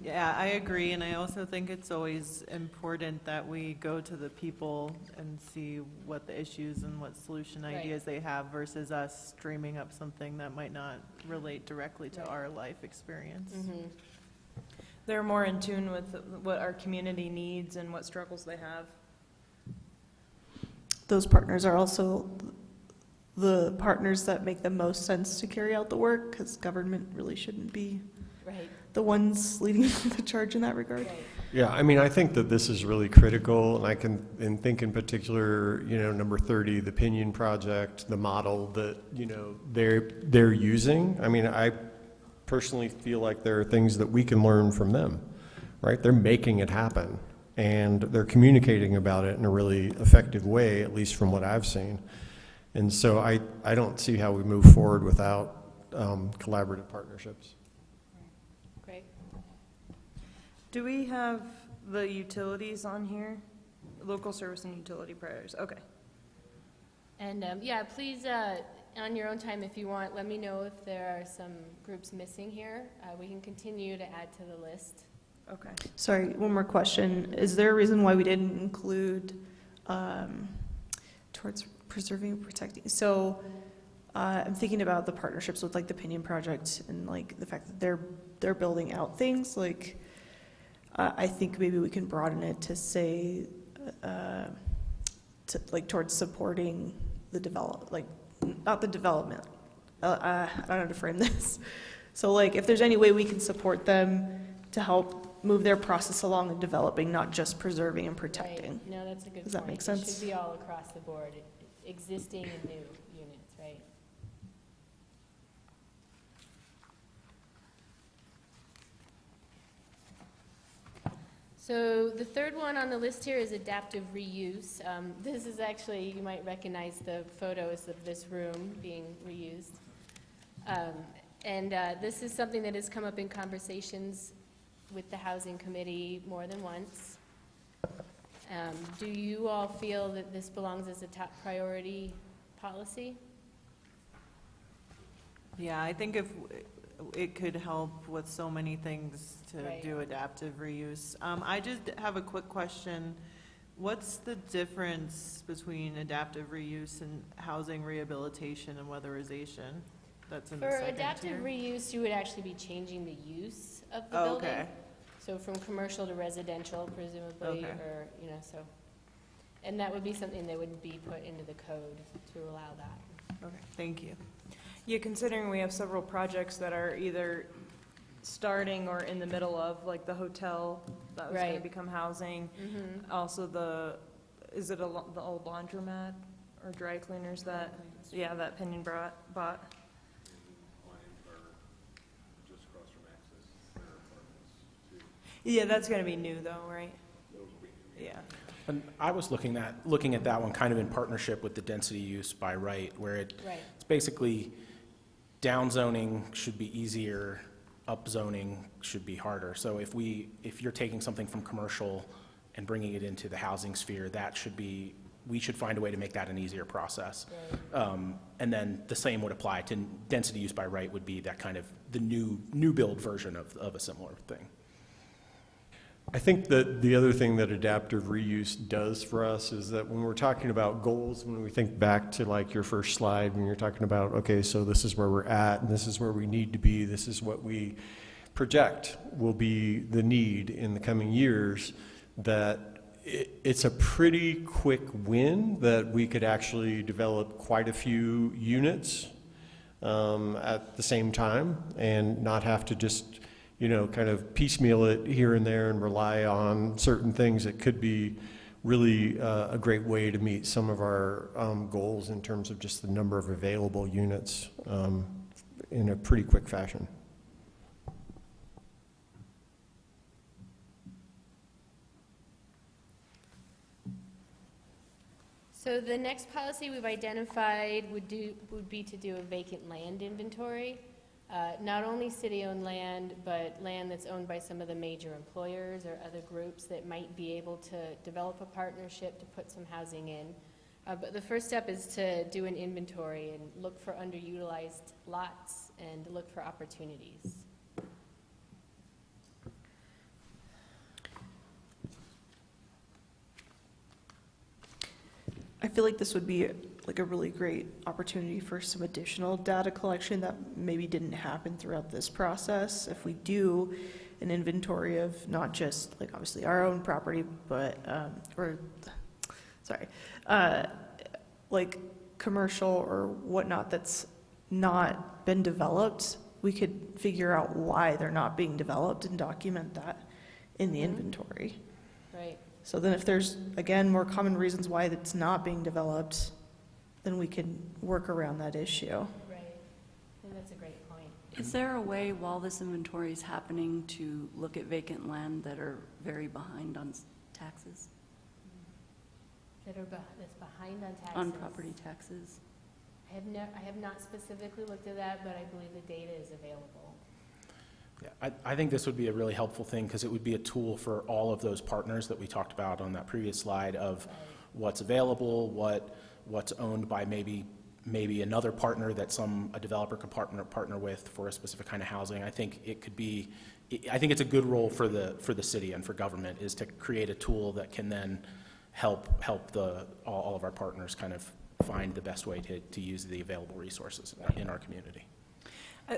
Yeah, I agree, and I also think it's always important that we go to the people and see what the issues and what solution ideas they have versus us dreaming up something that might not relate directly to our life experience. They're more in tune with what our community needs and what struggles they have. Those partners are also the partners that make the most sense to carry out the work, because government really shouldn't be the ones leading the charge in that regard. Yeah, I mean, I think that this is really critical, and I can think in particular, number 30, the Pinion Project, the model that, they're using. I mean, I personally feel like there are things that we can learn from them, right? They're making it happen, and they're communicating about it in a really effective way, at least from what I've seen. And so I don't see how we move forward without collaborative partnerships. Great. Do we have the utilities on here? Local service and utility priorities, okay. And yeah, please, on your own time, if you want, let me know if there are some groups missing here. We can continue to add to the list. Okay. Sorry, one more question. Is there a reason why we didn't include towards preserving and protecting? So I'm thinking about the partnerships with like the Pinion Project and like the fact that they're building out things. Like I think maybe we can broaden it to say towards supporting the not the development. I don't know how to frame this. So like if there's any way we can support them to help move their process along in developing, not just preserving and protecting. Right. No, that's a good point. Does that make sense? It should be all across the board, existing and new units, right? So the third one on the list here is adaptive reuse. This is actually, you might recognize the photos of this room being reused. This is something that has come up in conversations with the Housing Committee more than once. Do you all feel that this belongs as a top priority policy? Yeah, I think if it could help with so many things to do adaptive reuse. I just have a quick question. What's the difference between adaptive reuse and housing rehabilitation and weatherization? That's in the For second adaptive tier? reuse, you would actually be changing the use of the building. Okay. So from commercial to residential, presumably, Okay. or, so. And that would be something that would be put into the code to allow that. Okay, thank you. Yeah, considering we have several projects that are either starting or in the middle of, like the hotel that was going to become housing. Also is it the old laundromat or dry cleaners that, that Pinion bought? Yeah, that's going to be new though, right? Yeah. And I was looking at that one kind of in partnership with the density use by right, where it's basically down zoning should be easier, up zoning should be harder. So if you're taking something from commercial and bringing it into the housing sphere, we should find a way to make that an easier process. And then the same would apply to density use by right, would be that kind of the new build version of a similar thing. I think that the other thing that adaptive reuse does for us is that when we're talking about goals, when we think back to like your first slide, when you're talking about, okay, so this is where we're at, and this is where we need to be, this is what we project will be the need in the coming years, that it's a pretty quick win that we could actually develop quite a few units at the same time and not have to just kind of piecemeal it here and there and rely on certain things. It could be really a great way to meet some of our goals in terms of just the number of available units in a pretty quick fashion. So the next policy we've identified would be to do a vacant land inventory. Not only city-owned land, but land that's owned by some of the major employers or other groups that might be able to develop a partnership to put some housing in. But the first step is to do an inventory and look for underutilized lots and look for opportunities. I feel like this would be like a really great opportunity for some additional data collection that maybe didn't happen throughout this process. If we do an inventory of not just like obviously our own property, but, like commercial or whatnot that's not been developed, we could figure out why they're not being developed and document that in the inventory. Right. So then if there's, again, more common reasons why it's not being developed, then we can work around that issue. Right. I think that's a great point. Is there a way while this inventory is happening to look at vacant land that are very behind on taxes? That's behind on taxes? On property taxes? I have not specifically looked at that, but I believe the data is available. Yeah, I think this would be a really helpful thing because it would be a tool for all of those partners that we talked about on that previous slide of what's available, what's owned by maybe another partner that a developer could partner with for a specific kind of housing. I think it's a good role for the city and for government is to create a tool that can then help all of our partners kind of find the best way to use the available resources in our community.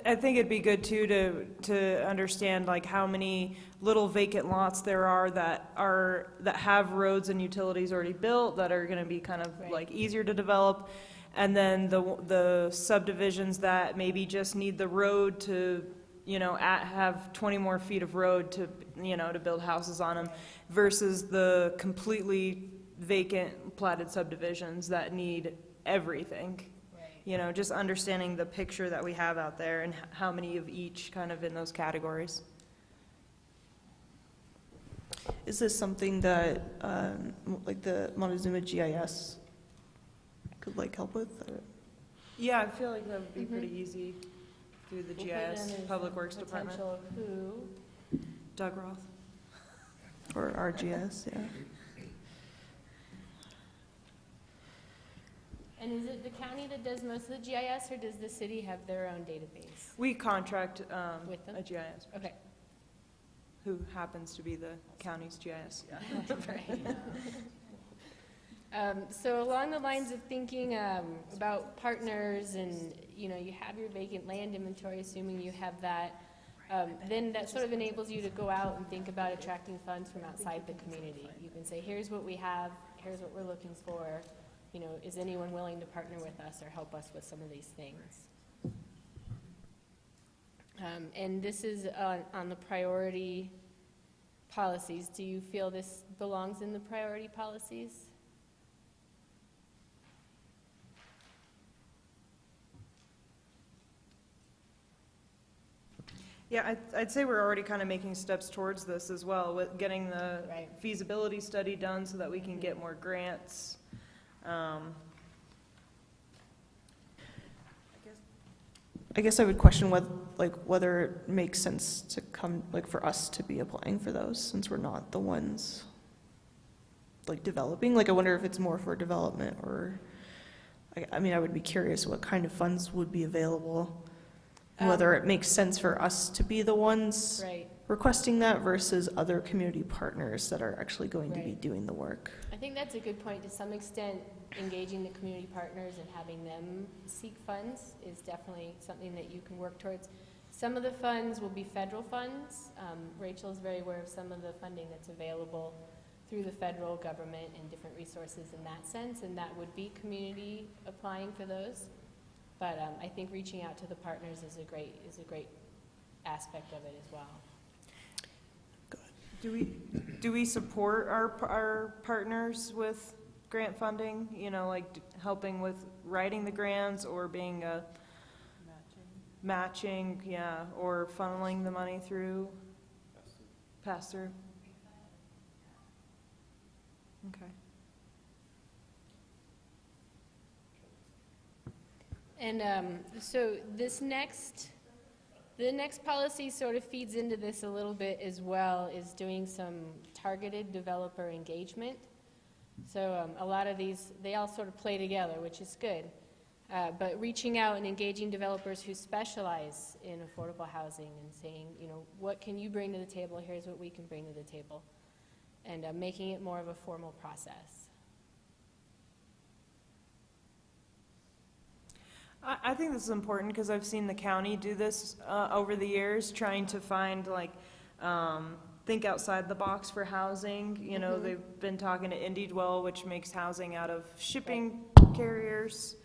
I think it'd be good too to understand like how many little vacant lots there are that have roads and utilities already built that are going to be kind of like easier to develop, and then the subdivisions that maybe just need the road to have 20 more feet of road to to build houses on them, versus the completely vacant platted subdivisions that need everything. Just understanding the picture that we have out there and how many of each kind of in those categories. Is this something that, like the Montezuma GIS could like help with? Or? Yeah, I feel like that would be pretty easy through the GIS, Public Works Department. Potential of who? Doug Roth. Or RGS, yeah. And is it the county that does most of the GIS, or does the city have their own database? We contract With them? a GIS, Okay. who happens to be the county's GIS. So along the lines of thinking about partners and, you have your vacant land inventory, assuming you have that, then that sort of enables you to go out and think about attracting funds from outside the community. You can say, here's what we have, here's what we're looking for. Is anyone willing to partner with us or help us with some of these things? And this is on the priority policies. Do you feel this belongs in the priority policies? Yeah, I'd say we're already kind of making steps towards this as well, with getting the feasibility study done so that we can get more grants. I guess I would question whether it makes sense to come, for us to be applying for those, since we're not the ones, developing. I wonder if it's more for development or, I mean, I would be curious what kind of funds would be available, and whether it makes sense for us to be the ones requesting that versus other community partners that are actually going to be doing the work. I think that's a good point. To some extent, engaging the community partners and having them seek funds is definitely something that you can work towards. Some of the funds will be federal funds. Rachel is very aware of some of the funding that's available through the federal government and different resources in that sense, and that would be community applying for those. But I think reaching out to the partners is a great aspect of it as well. Do we support our partners with grant funding? Helping with writing the grants or being a matching, or funneling the money through pass through. Okay. And so the next policy sort of feeds into this a little bit as well, is doing some targeted developer engagement. So a lot of these, they all sort of play together, which is good. But reaching out and engaging developers who specialize in affordable housing and saying, what can you bring to the table? Here's what we can bring to the table. And making it more of a formal process. I think this is important because I've seen the county do this over the years, trying to find like, think outside the box for housing. You know, they've been talking to IndieDwell, which makes housing out of shipping carriers.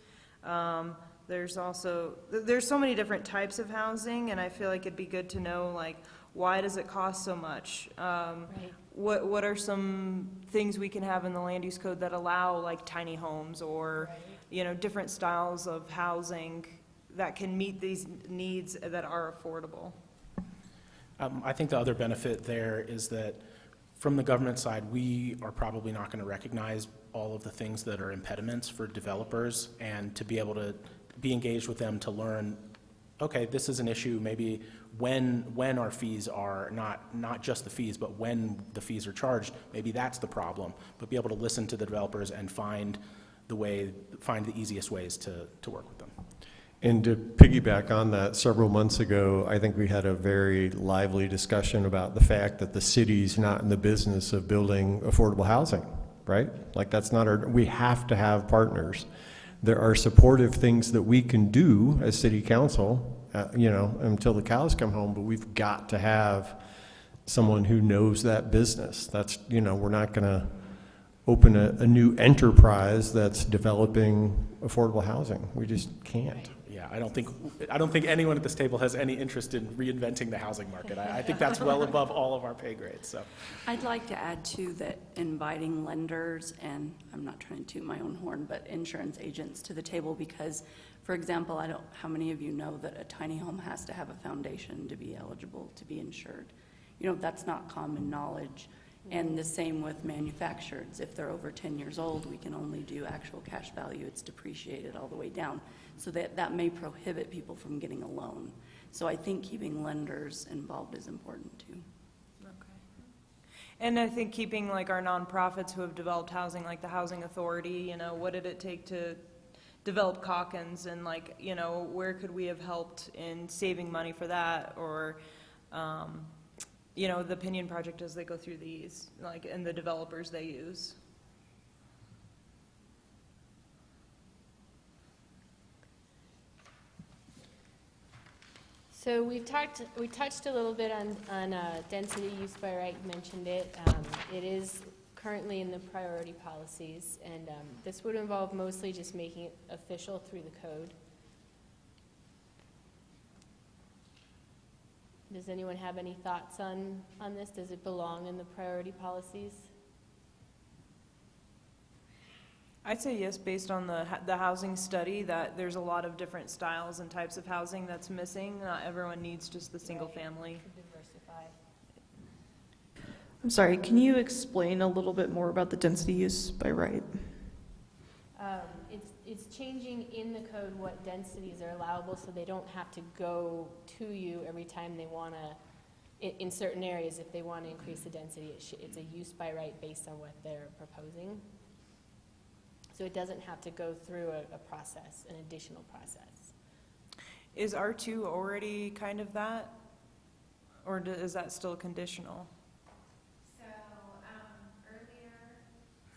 There's also, there's so many different types of housing, and I feel like it'd be good to know, like, why does it cost so much? What are some things we can have in the land use code that allow like tiny homes or, you know, different styles of housing that can meet these needs that are affordable? I think the other benefit there is that from the government side, we are probably not going to recognize all of the things that are impediments for developers, and to be able to be engaged with them to learn, okay, this is an issue, maybe when our fees are not just the fees, but when the fees are charged, maybe that's the problem. But be able to listen to the developers and find the easiest ways to work with them. And to piggyback on that, several months ago, I think we had a very lively discussion about the fact that the city's not in the business of building affordable housing, right? Like that's not we have to have partners. There are supportive things that we can do as city council, you know, until the cows come home, but we've got to have someone who knows that business. That's, you know, we're not going to open a new enterprise that's developing affordable housing. We just can't. Yeah, I don't think anyone at this table has any interest in reinventing the housing market. I think that's well above all of our pay grades. So, I'd like to add too that inviting lenders, and I'm not trying to toot my own horn, but insurance agents to the table, because, for example, I don't, how many of you know that a tiny home has to have a foundation to be eligible to be insured? You know, that's not common knowledge. And the same with manufactureds. If they're over 10 years old, we can only do actual cash value. It's depreciated all the way down. So that may prohibit people from getting a loan. So I think keeping lenders involved is important too. Okay. And I think keeping like our nonprofits who have developed housing, like the Housing Authority, you know, what did it take to develop Calkins, and like, you know, where could we have helped in saving money for that, or, you know, the Pinion Project as they go through these, like, and the developers they use. So we touched a little bit on density use by right. You mentioned it. It is currently in the priority policies, and this would involve mostly just making it official through the code. Does anyone have any thoughts on this? Does it belong in the priority policies? I'd say yes, based on the housing study, that there's a lot of different styles and types of housing that's missing. Not everyone needs just the single family. To diversify. I'm sorry, can you explain a little bit more about the density use by right? It's changing in the code what densities are allowable, so they don't have to go to you every time they want to, in certain areas, if they want to increase the density, it's a use by right based on what they're proposing. So it doesn't have to go through a process, an additional process. Is R2 already kind of that? Or is that still conditional? So, earlier,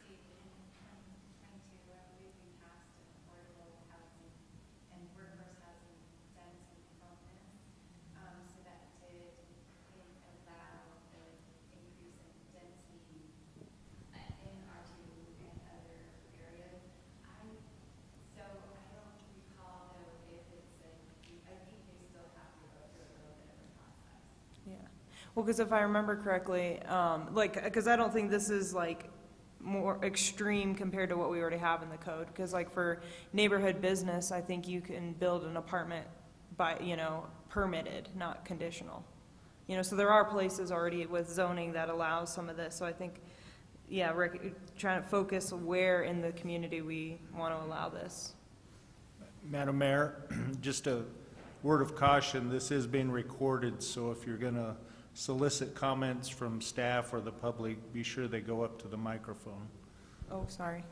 in 2022, I believe we passed an affordable housing and workforce housing density bonus, so that did allow the increase in density in R2 and other areas. So I don't recall though if it's I think they still have to go through a little bit of a process. Yeah. Well, because if I remember correctly, because I don't think this is like more extreme compared to what we already have in the code. Because like for neighborhood business, I think you can build an apartment by, you know, permitted, not conditional. You know, so there are places already with zoning that allows some of this. So I think, yeah, trying to focus where in the community we want to allow this. Madam Mayor, just a word of caution, this is being recorded, so if you're going to solicit comments from staff or the public, be sure they go up to the microphone. Oh, sorry.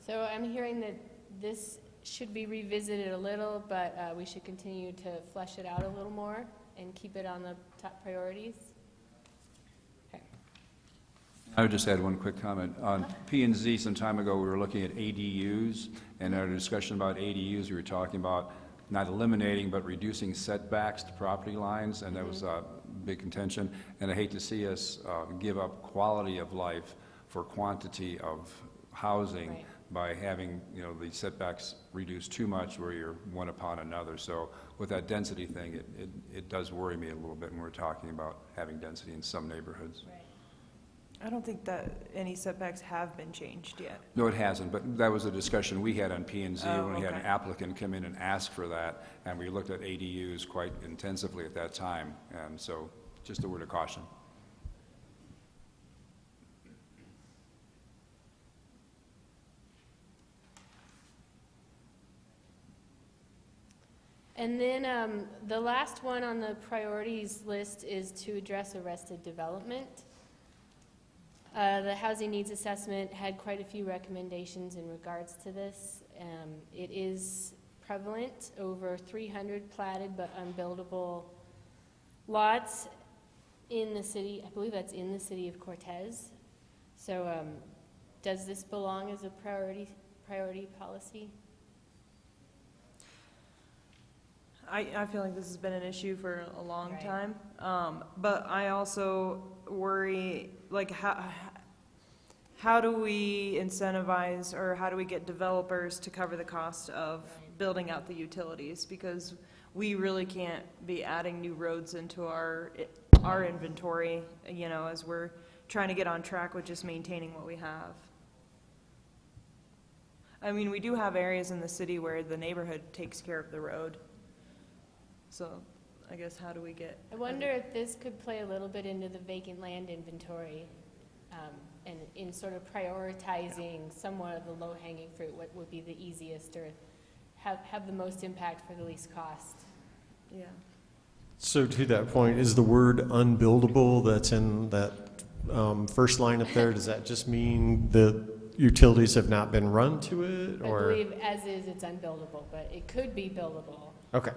So I'm hearing that this should be revisited a little, but we should continue to flesh it out a little more and keep it on the top priorities. Okay. I would just add one quick comment. On P and Z some time ago, we were looking at ADUs, and in our discussion about ADUs, we were talking about not eliminating, but reducing setbacks to property lines, and that was a big contention. And I hate to see us give up quality of life for quantity of housing by having, you know, the setbacks reduced too much where you're one upon another. So with that density thing, it does worry me a little bit when we're talking about having density in some neighborhoods. Right. I don't think that any setbacks have been changed yet. No, it hasn't, but that was a discussion we had on P and Z when we had an okay. applicant come in and ask for that, and we looked at ADUs quite intensively at that time, and so just a word of caution. And then the last one on the priorities list is to address arrested development. The housing needs assessment had quite a few recommendations in regards to this. It is prevalent, over 300 platted but unbuildable lots in the city. I believe that's in the city of Cortez. So does this belong as a priority policy? I feel like this has been an issue for a long time, but I also worry, like, how do we incentivize, or how do we get developers to cover the cost of building out the utilities? Because we really can't be adding new roads into our inventory, you know, as we're trying to get on track with just maintaining what we have. I mean, we do have areas in the city where the neighborhood takes care of the road. So I guess how do we get? I wonder if this could play a little bit into the vacant land inventory, and in sort of prioritizing somewhat of the low-hanging fruit, what would be the easiest or have the most impact for the least cost. Yeah. So to that point, is the word unbuildable that's in that first line up there, does that just mean the utilities have not been run to it, or? I believe as is, it's unbuildable, but it could be buildable. Okay.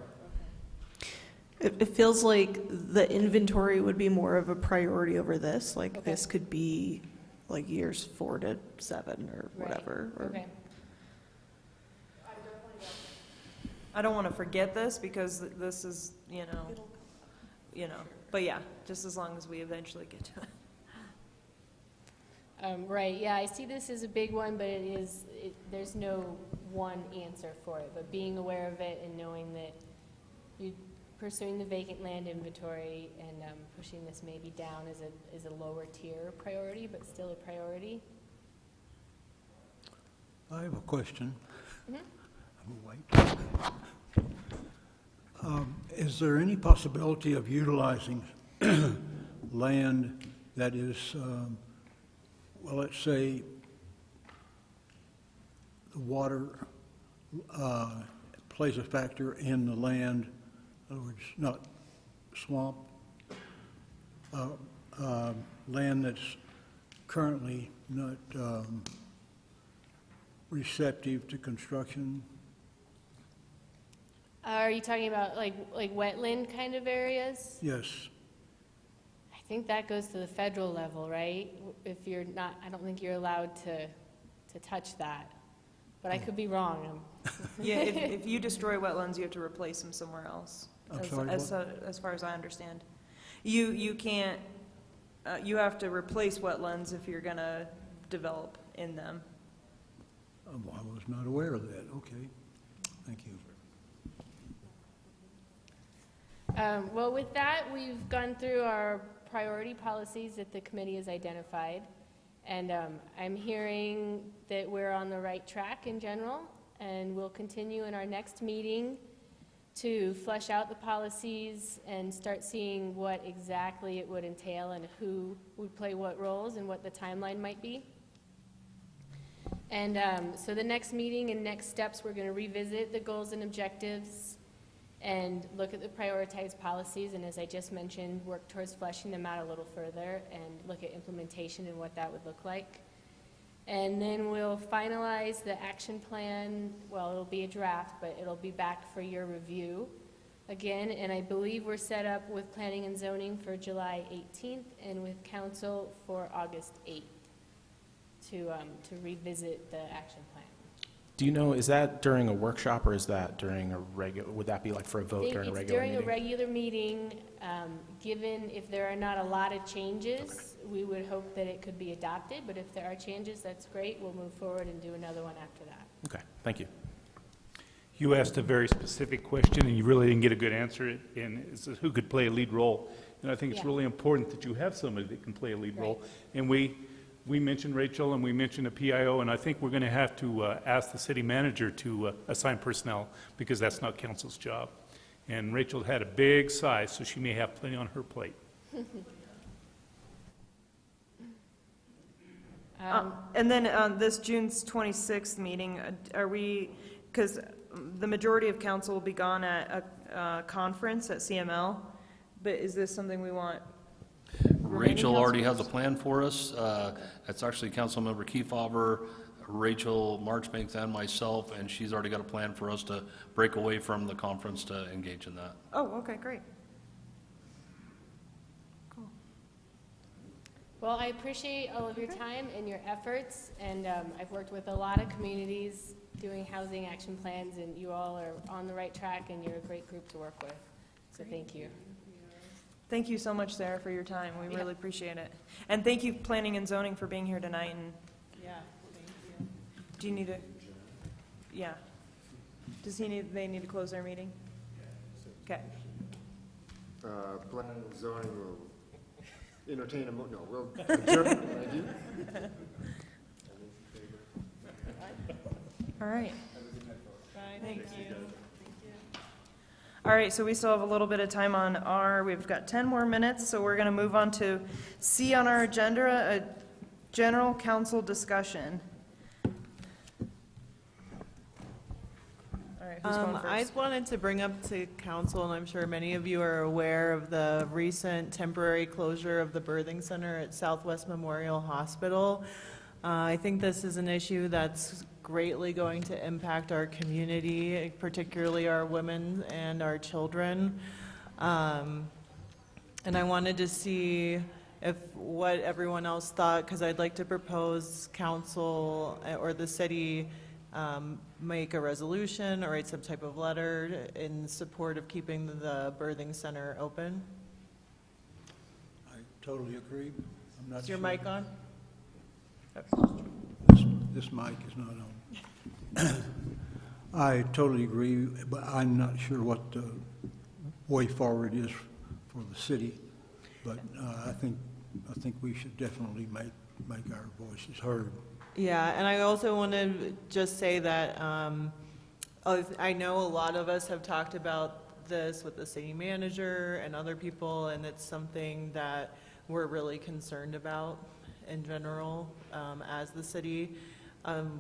It feels like the inventory would be more of a priority over this, like this could be like years 4 to 7 or whatever. Or Okay. I don't want to forget this because this is, you know, but yeah, just as long as we eventually get to it. Right, yeah, I see this as a big one, but there's no one answer for it, but being aware of it and knowing that you're pursuing the vacant land inventory and pushing this maybe down as a lower tier priority, but still a priority. I have a question. Mm-hmm. Is there any possibility of utilizing land that is, well, let's say, the water plays a factor in the land, in other words, not swamp, land that's currently not receptive to construction? Are you talking about like wetland kind of areas? Yes. I think that goes to the federal level, right? If you're not, I don't think you're allowed to touch that, but I could be wrong. Yeah, if you destroy wetlands, you have to replace them somewhere else. As far as I understand, you can't. You have to replace wetlands if you're going to develop in them. I was not aware of that. Okay, thank you. Well, with that, we've gone through our priority policies that the committee has identified, and I'm hearing that we're on the right track in general, and we'll continue in our next meeting to flesh out the policies and start seeing what exactly it would entail and who would play what roles and what the timeline might be. And so the next meeting and next steps, we're going to revisit the goals and objectives and look at the prioritized policies, and as I just mentioned, work towards fleshing them out a little further and look at implementation and what that would look like. And then we'll finalize the action plan. Well, it'll be a draft, but it'll be back for your review again, and I believe we're set up with planning and zoning for July 18th and with council for August 8th to revisit the action plan. Do you know, is that during a workshop, or is that during a regular, would that be like for a vote during a regular I think it's during meeting? a regular meeting. Given if there are not a lot of changes, we would hope that it could be adopted, but if there are changes, that's great. We'll move forward and do another one after that. Okay, thank you. You asked a very specific question, and you really didn't get a good answer, and it's who could play a lead role. And I think it's Yeah. really important that you have somebody that can play a lead role. Right. And we mentioned Rachel, and we mentioned a PIO, and I think we're going to have to ask the city manager to assign personnel, because that's not council's job. And Rachel had a big sigh, so she may have plenty on her plate. And then this June 26th meeting, are we, because the majority of council will be gone at a conference at CML, but is this something we want? Rachel already has a plan for us. That's actually Councilmember Kefauver, Rachel Marchbanks, and myself, and she's already got a plan for us to break away from the conference to engage in that. Oh, okay, great. Well, I appreciate all of your time and your efforts, and I've worked with a lot of communities doing housing action plans, and you all are on the right track, and you're a great group to work with. So thank you. Thank you so much, Sarah, for your time. We Yeah. really appreciate it. And thank you, Planning and Zoning, for being here tonight. And Yeah, thank you. do you need to? Yeah. They need to close their meeting? Okay. Planning and zoning will entertain we'll adjourn. Thank you. All right. Bye, thank you. All right, so we still have a little bit of time on we've got 10 more minutes, so we're going to move on to C on our agenda, a general council discussion. All right, who's going I first? wanted to bring up to council, and I'm sure many of you are aware of the recent temporary closure of the birthing center at Southwest Memorial Hospital. I think this is an issue that's greatly going to impact our community, particularly our women and our children. And I wanted to see what everyone else thought, because I'd like to propose council or the city make a resolution or write some type of letter in support of keeping the birthing center open. I totally agree. I'm not Is your sure. mic on? This mic is not on. I totally agree, but I'm not sure what the way forward is for the city. But I think we should definitely make our voices heard. Yeah, and I also want to just say that I know a lot of us have talked about this with the city manager and other people, and it's something that we're really concerned about in general as the city.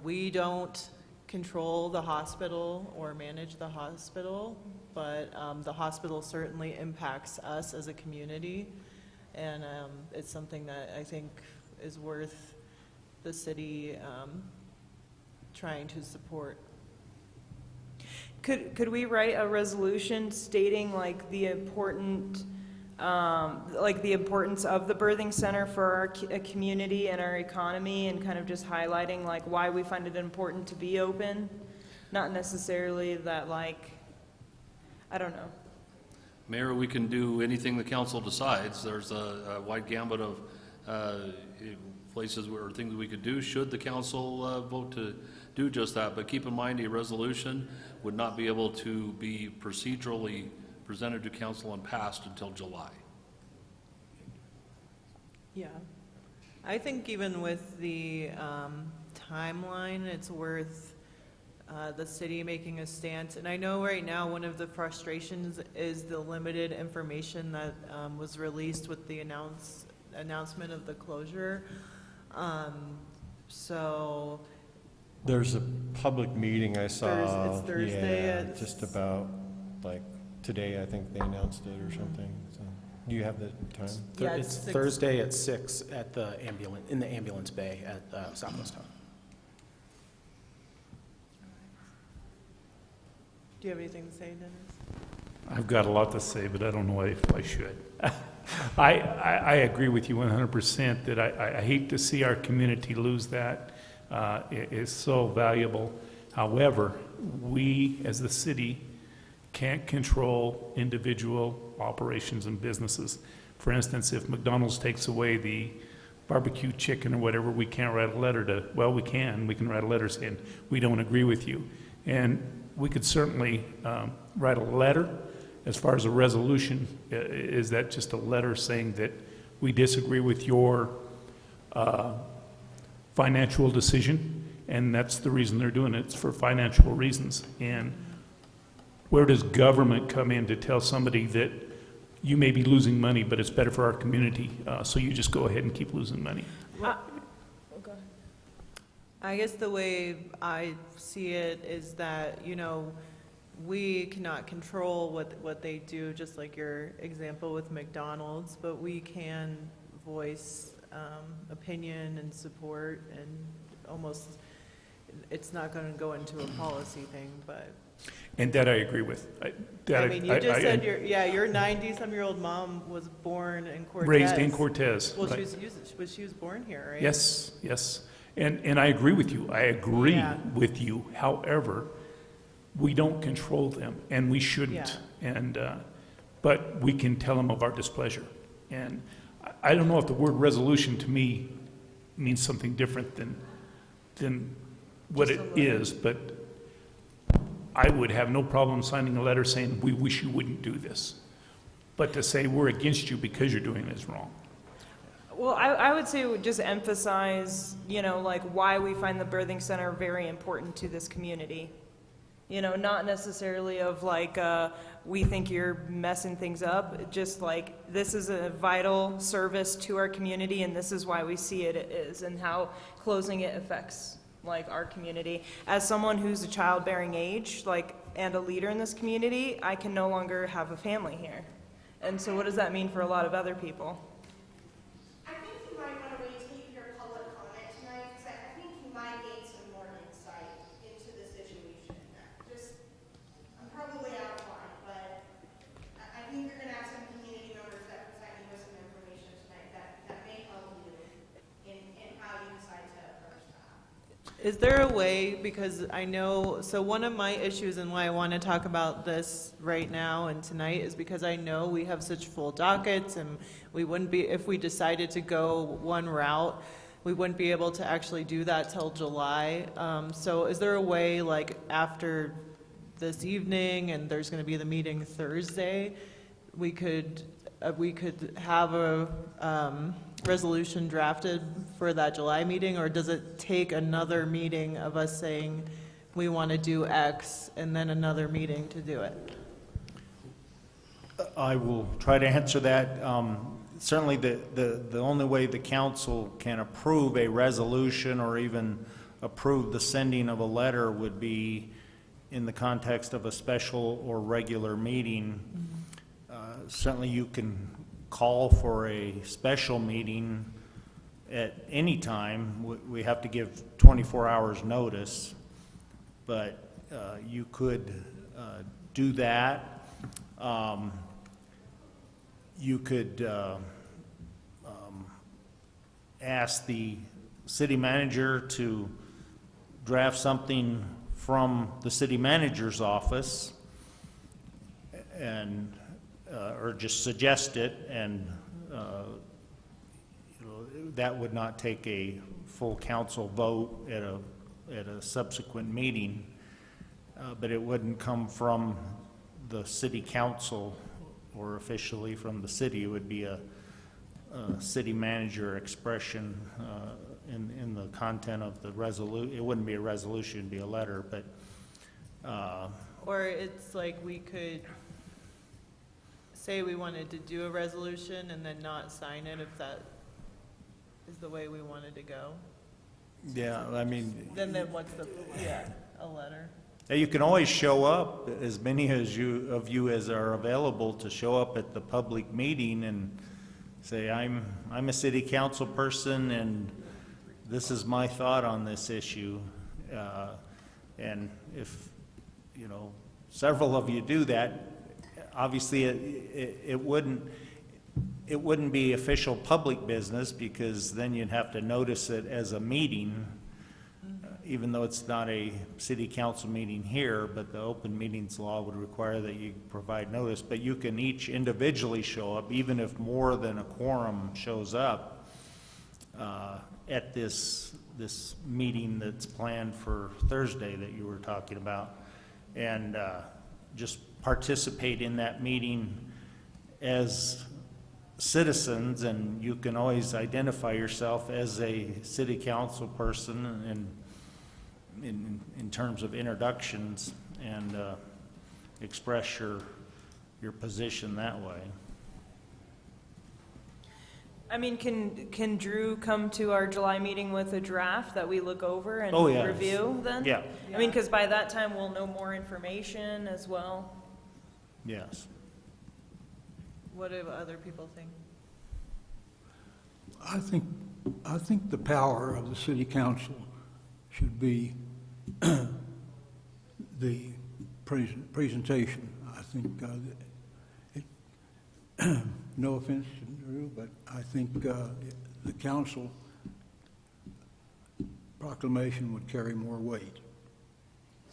We don't control the hospital or manage the hospital, but the hospital certainly impacts us as a community, and it's something that I think is worth the city trying to support. Could we write a resolution stating like the importance of the birthing center for our community and our economy, and kind of just highlighting like why we find it important to be open? Not necessarily that like, I don't know. Mayor, we can do anything the council decides. There's a wide gambit of places or things we could do should the council vote to do just that. But keep in mind, a resolution would not be able to be procedurally presented to council and passed until July. Yeah. I think even with the timeline, it's worth the city making a stance. And I know right now one of the frustrations is the limited information that was released with the announcement of the closure. So There's a public meeting I saw. It's Thursday Yeah, at just about, like, today, I think they announced it or something. So, do you have the time? Yeah, It's it's 6. Thursday at 6 at in the ambulance bay at Southwest Hub. Do you have anything to say, Dennis? I've got a lot to say, but I don't know if I should. I agree with you 100% that I hate to see our community lose that. It is so valuable. However, we as the city can't control individual operations and businesses. For instance, if McDonald's takes away the barbecue chicken or whatever, we can't write a letter to, well, we can write a letter saying we don't agree with you. And we could certainly write a letter. As far as a resolution, is that just a letter saying that we disagree with your financial decision? And that's the reason they're doing it. It's for financial reasons. And where does government come in to tell somebody that you may be losing money, but it's better for our community, so you just go ahead and keep losing money? I guess the way I see it is that, you know, we cannot control what they do, just like your example with McDonald's, but we can voice opinion and support, and almost, it's not going to go into a policy thing, but. And that I agree with. I mean, you just said your 90-some-year-old mom was born in Cortez. Raised in Cortez. Well, she was born here, right? Yes, yes. And I agree with you. I agree with you. However, we don't control them, and we shouldn't. And but we can tell them of our displeasure. And I don't know if the word resolution to me means something different than what it is, but I would have no problem signing a letter saying we wish you wouldn't do this. But to say we're against you because you're doing this wrong. Well, I would say just emphasize, you know, like why we find the birthing center very important to this community. You know, not necessarily of like, we think you're messing things up, just like this is a vital service to our community, and this is why we see it is, and how closing it affects like our community. As someone who's a childbearing age, like, and a leader in this community, I can no longer have a family here. And so what does that mean for a lot of other people? I think you might want to wait till you hear public comment tonight, because I think you might gain some more insight into the situation. I'm probably out of line, but I think you're going to have some community members that present you with some information tonight that may help you in how you decide to approach that. Is there a way, because I know, so one of my issues and why I want to talk about this right now and tonight is because I know we have such full dockets, and we wouldn't be, if we decided to go one route, we wouldn't be able to actually do that till July. So is there a way, like after this evening, and there's going to be the meeting Thursday, we could have a resolution drafted for that July meeting, or does it take another meeting of us saying we want to do X and then another meeting to do it? I will try to answer that. Certainly the only way the council can approve a resolution or even approve the sending of a letter would be in the context of a special or regular meeting. Certainly you can call for a special meeting at any time. We have to give 24 hours notice, but you could do that. You could ask the city manager to draft something from the city manager's office, and or just suggest it, and that would not take a full council vote at a subsequent meeting, but it wouldn't come from the city council or officially from the city. It would be a city manager expression in the content of the resolution. It wouldn't be a resolution, it'd be a letter, but or it's like we could say we wanted to do a resolution and then not sign it, if that is the way we wanted to go. yeah, I mean, Then what's the, a letter. you can always show up, as many of you as are available to show up at the public meeting and say, I'm a city council person and this is my thought on this issue. And if, several of you do that, obviously, it wouldn't be official public business, because then you'd have to notice it as a meeting, even though it's not a city council meeting here, but the open meetings law would require that you provide notice. But you can each individually show up, even if more than a quorum shows up at this meeting that's planned for Thursday that you were talking about, and just participate in that meeting as citizens. And you can always identify yourself as a city council person and in terms of introductions, and express your position that way. I mean, can Drew come to our July meeting with a draft that we look over and Oh, yes. review then? Yeah. I mean, because by that time we'll know more information as well. Yes. What do other people think? I think the power of the city council should be the presentation. I think, no offense to Drew, but I think the council proclamation would carry more weight.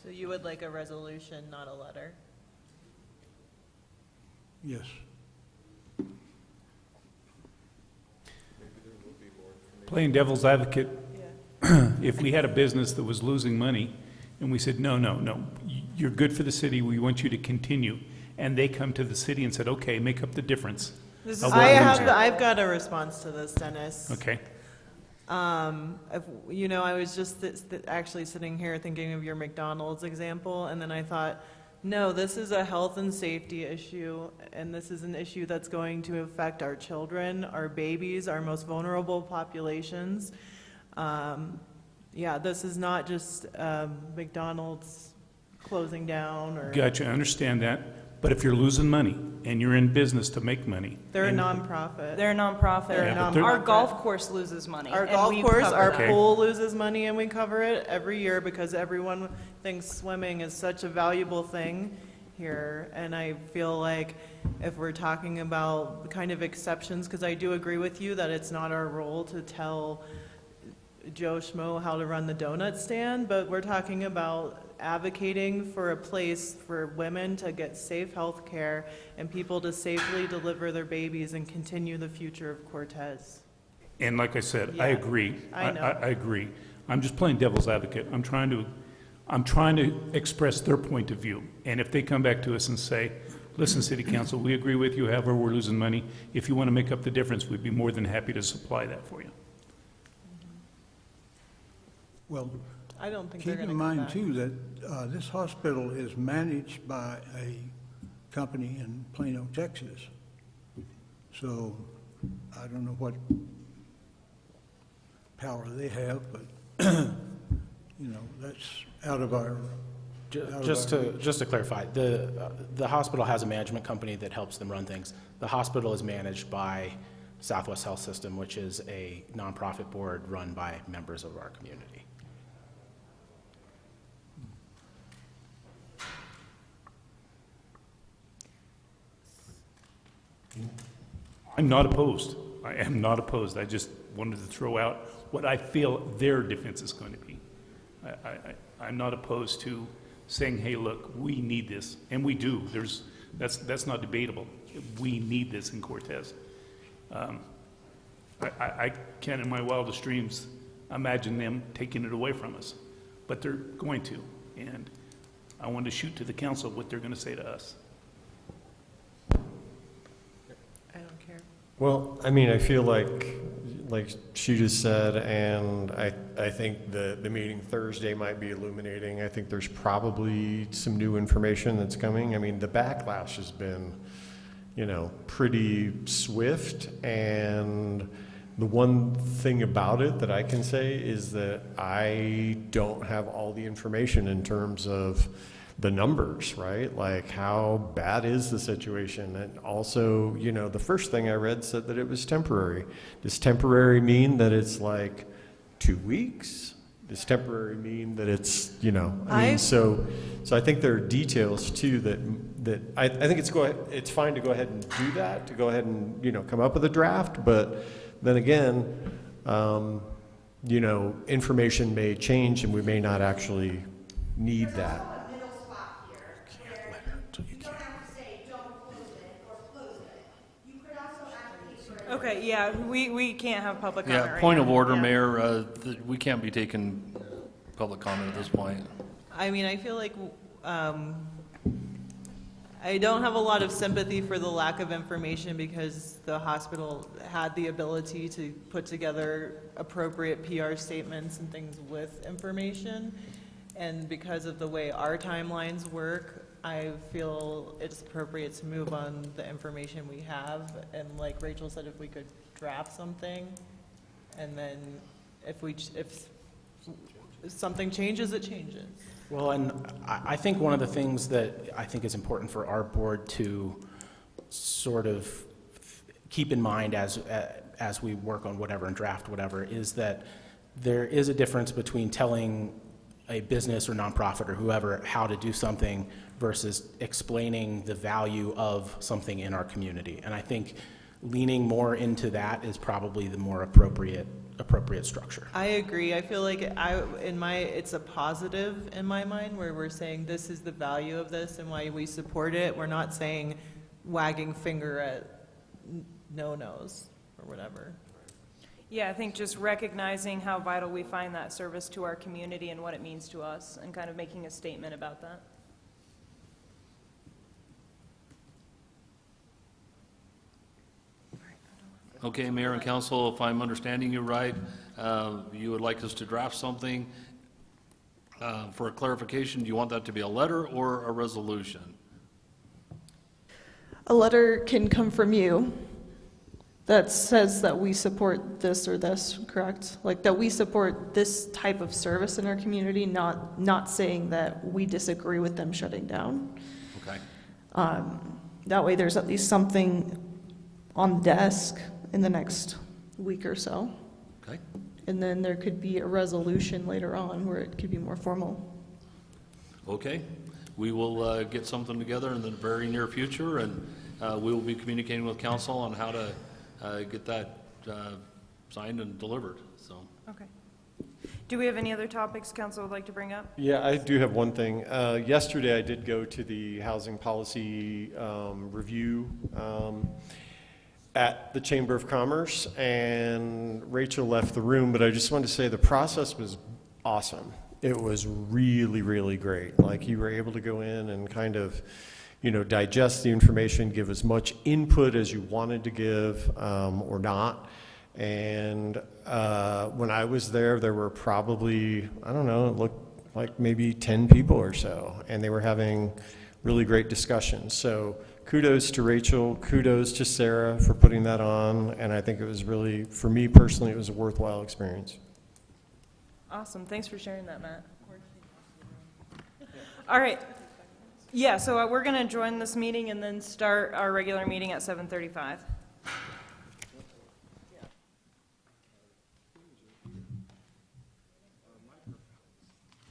So you would like a resolution, not a letter? Yes. Playing devil's advocate, if we had a business that was losing money and we said, no, you're good for the city, we want you to continue, and they come to the city and said, okay, make up the difference. I've got a response to this, Dennis. Okay. You know, I was just actually sitting here thinking of your McDonald's example, and then I thought, no, this is a health and safety issue, and this is an issue that's going to affect our children, our babies, our most vulnerable populations. Yeah, this is not just McDonald's closing down or... Gotcha, I understand that. But if you're losing money and you're in business to make money... They're a nonprofit. They're a nonprofit. Our golf course loses money. Our and golf we course, cover our that. pool loses money, and we cover it every year because everyone thinks swimming is such a valuable thing here. And I feel like if we're talking about kind of exceptions, because I do agree with you that it's not our role to tell Joe Schmo how to run the donut stand, but we're talking about advocating for a place for women to get safe health care and people to safely deliver their babies and continue the future of Cortez. And like I said, I Yeah, agree. I know. I agree. I'm just playing devil's advocate. I'm trying to express their point of view. And if they come back to us and say, listen, City Council, we agree with you, however, we're losing money. If you want to make up the difference, we'd be more than happy to supply that for you. Well, I don't think they're keep going in to come mind back. too that this hospital is managed by a company in Plano, Texas. So I don't know what power they have, but you know, that's out of our. Just to clarify, the hospital has a management company that helps them run things. The hospital is managed by Southwest Health System, which is a nonprofit board run by members of our community. I'm not opposed. I am not opposed. I just wanted to throw out what I feel their defense is going to be. I'm not opposed to saying, hey, look, we need this, and we do. That's not debatable. We need this in Cortez. I can't in my wildest dreams imagine them taking it away from us, but they're going to, and I want to shoot to the council what they're going to say to us. I don't care. Well, I mean, I feel like she just said, and I think the meeting Thursday might be illuminating. I think there's probably some new information that's coming. I mean, the backlash has been, you know, pretty swift, and the one thing about it that I can say is that I don't have all the information in terms of the numbers, right? Like, how bad is the situation? And also, you know, the first thing I read said that it was temporary. Does temporary mean that it's like 2 weeks? does temporary mean that it's, you know, I mean, so I think there are details too that I think it's fine to go ahead and do that, to go ahead and, you know, come up with a draft, but then again, you know, information may change and we may not actually need that. A middle spot here where you don't have to say don't close it or close it. You could also advocate for. Okay, yeah, we can't have public comment right now. Yeah, point of order, Yeah. Mayor, we can't be taking public comment at this point. I mean, I feel like I don't have a lot of sympathy for the lack of information because the hospital had the ability to put together appropriate PR statements and things with information. And because of the way our timelines work, I feel it's appropriate to move on the information we have. And like Rachel said, if we could draft something, and then if something changes, it changes. Well, and I think one of the things that I think is important for our board to sort of keep in mind as we work on whatever and draft whatever is that there is a difference between telling a business or nonprofit or whoever how to do something versus explaining the value of something in our community. And I think leaning more into that is probably the more appropriate structure. I agree. I feel like it's a positive in my mind where we're saying this is the value of this and why we support it. We're not saying wagging finger at no-nos or whatever. Yeah, I think just recognizing how vital we find that service to our community and what it means to us and kind of making a statement about that. Okay, Mayor and Council, if I'm understanding you right, you would like us to draft something for a clarification. Do you want that to be a letter or a resolution? A letter can come from you that says that we support this or this, correct? Like that we support this type of service in our community, not saying that we disagree with them shutting down. Okay. That way there's at least something on the desk in the next week or so. Okay. And then there could be a resolution later on where it could be more formal. Okay. We will get something together in the very near future, and we will be communicating with council on how to get that signed and delivered. So. Okay. Do we have any other topics council would like to bring up? Yeah, I do have one thing. Yesterday I did go to the housing policy review at the Chamber of Commerce, and Rachel left the room, but I just wanted to say the process was awesome. It was really, really great. Like you were able to go in and kind of, you know, digest the information, give as much input as you wanted to give or not. And when I was there, there were probably, I don't know, it looked like maybe 10 people or so, and they were having really great discussions. So kudos to Rachel, kudos to Sarah for putting that on, and I think it was really, for me personally, it was a worthwhile experience. Awesome. Thanks for sharing that, Matt. All right. Yeah, so we're going to join this meeting and then start our regular meeting at 7:35.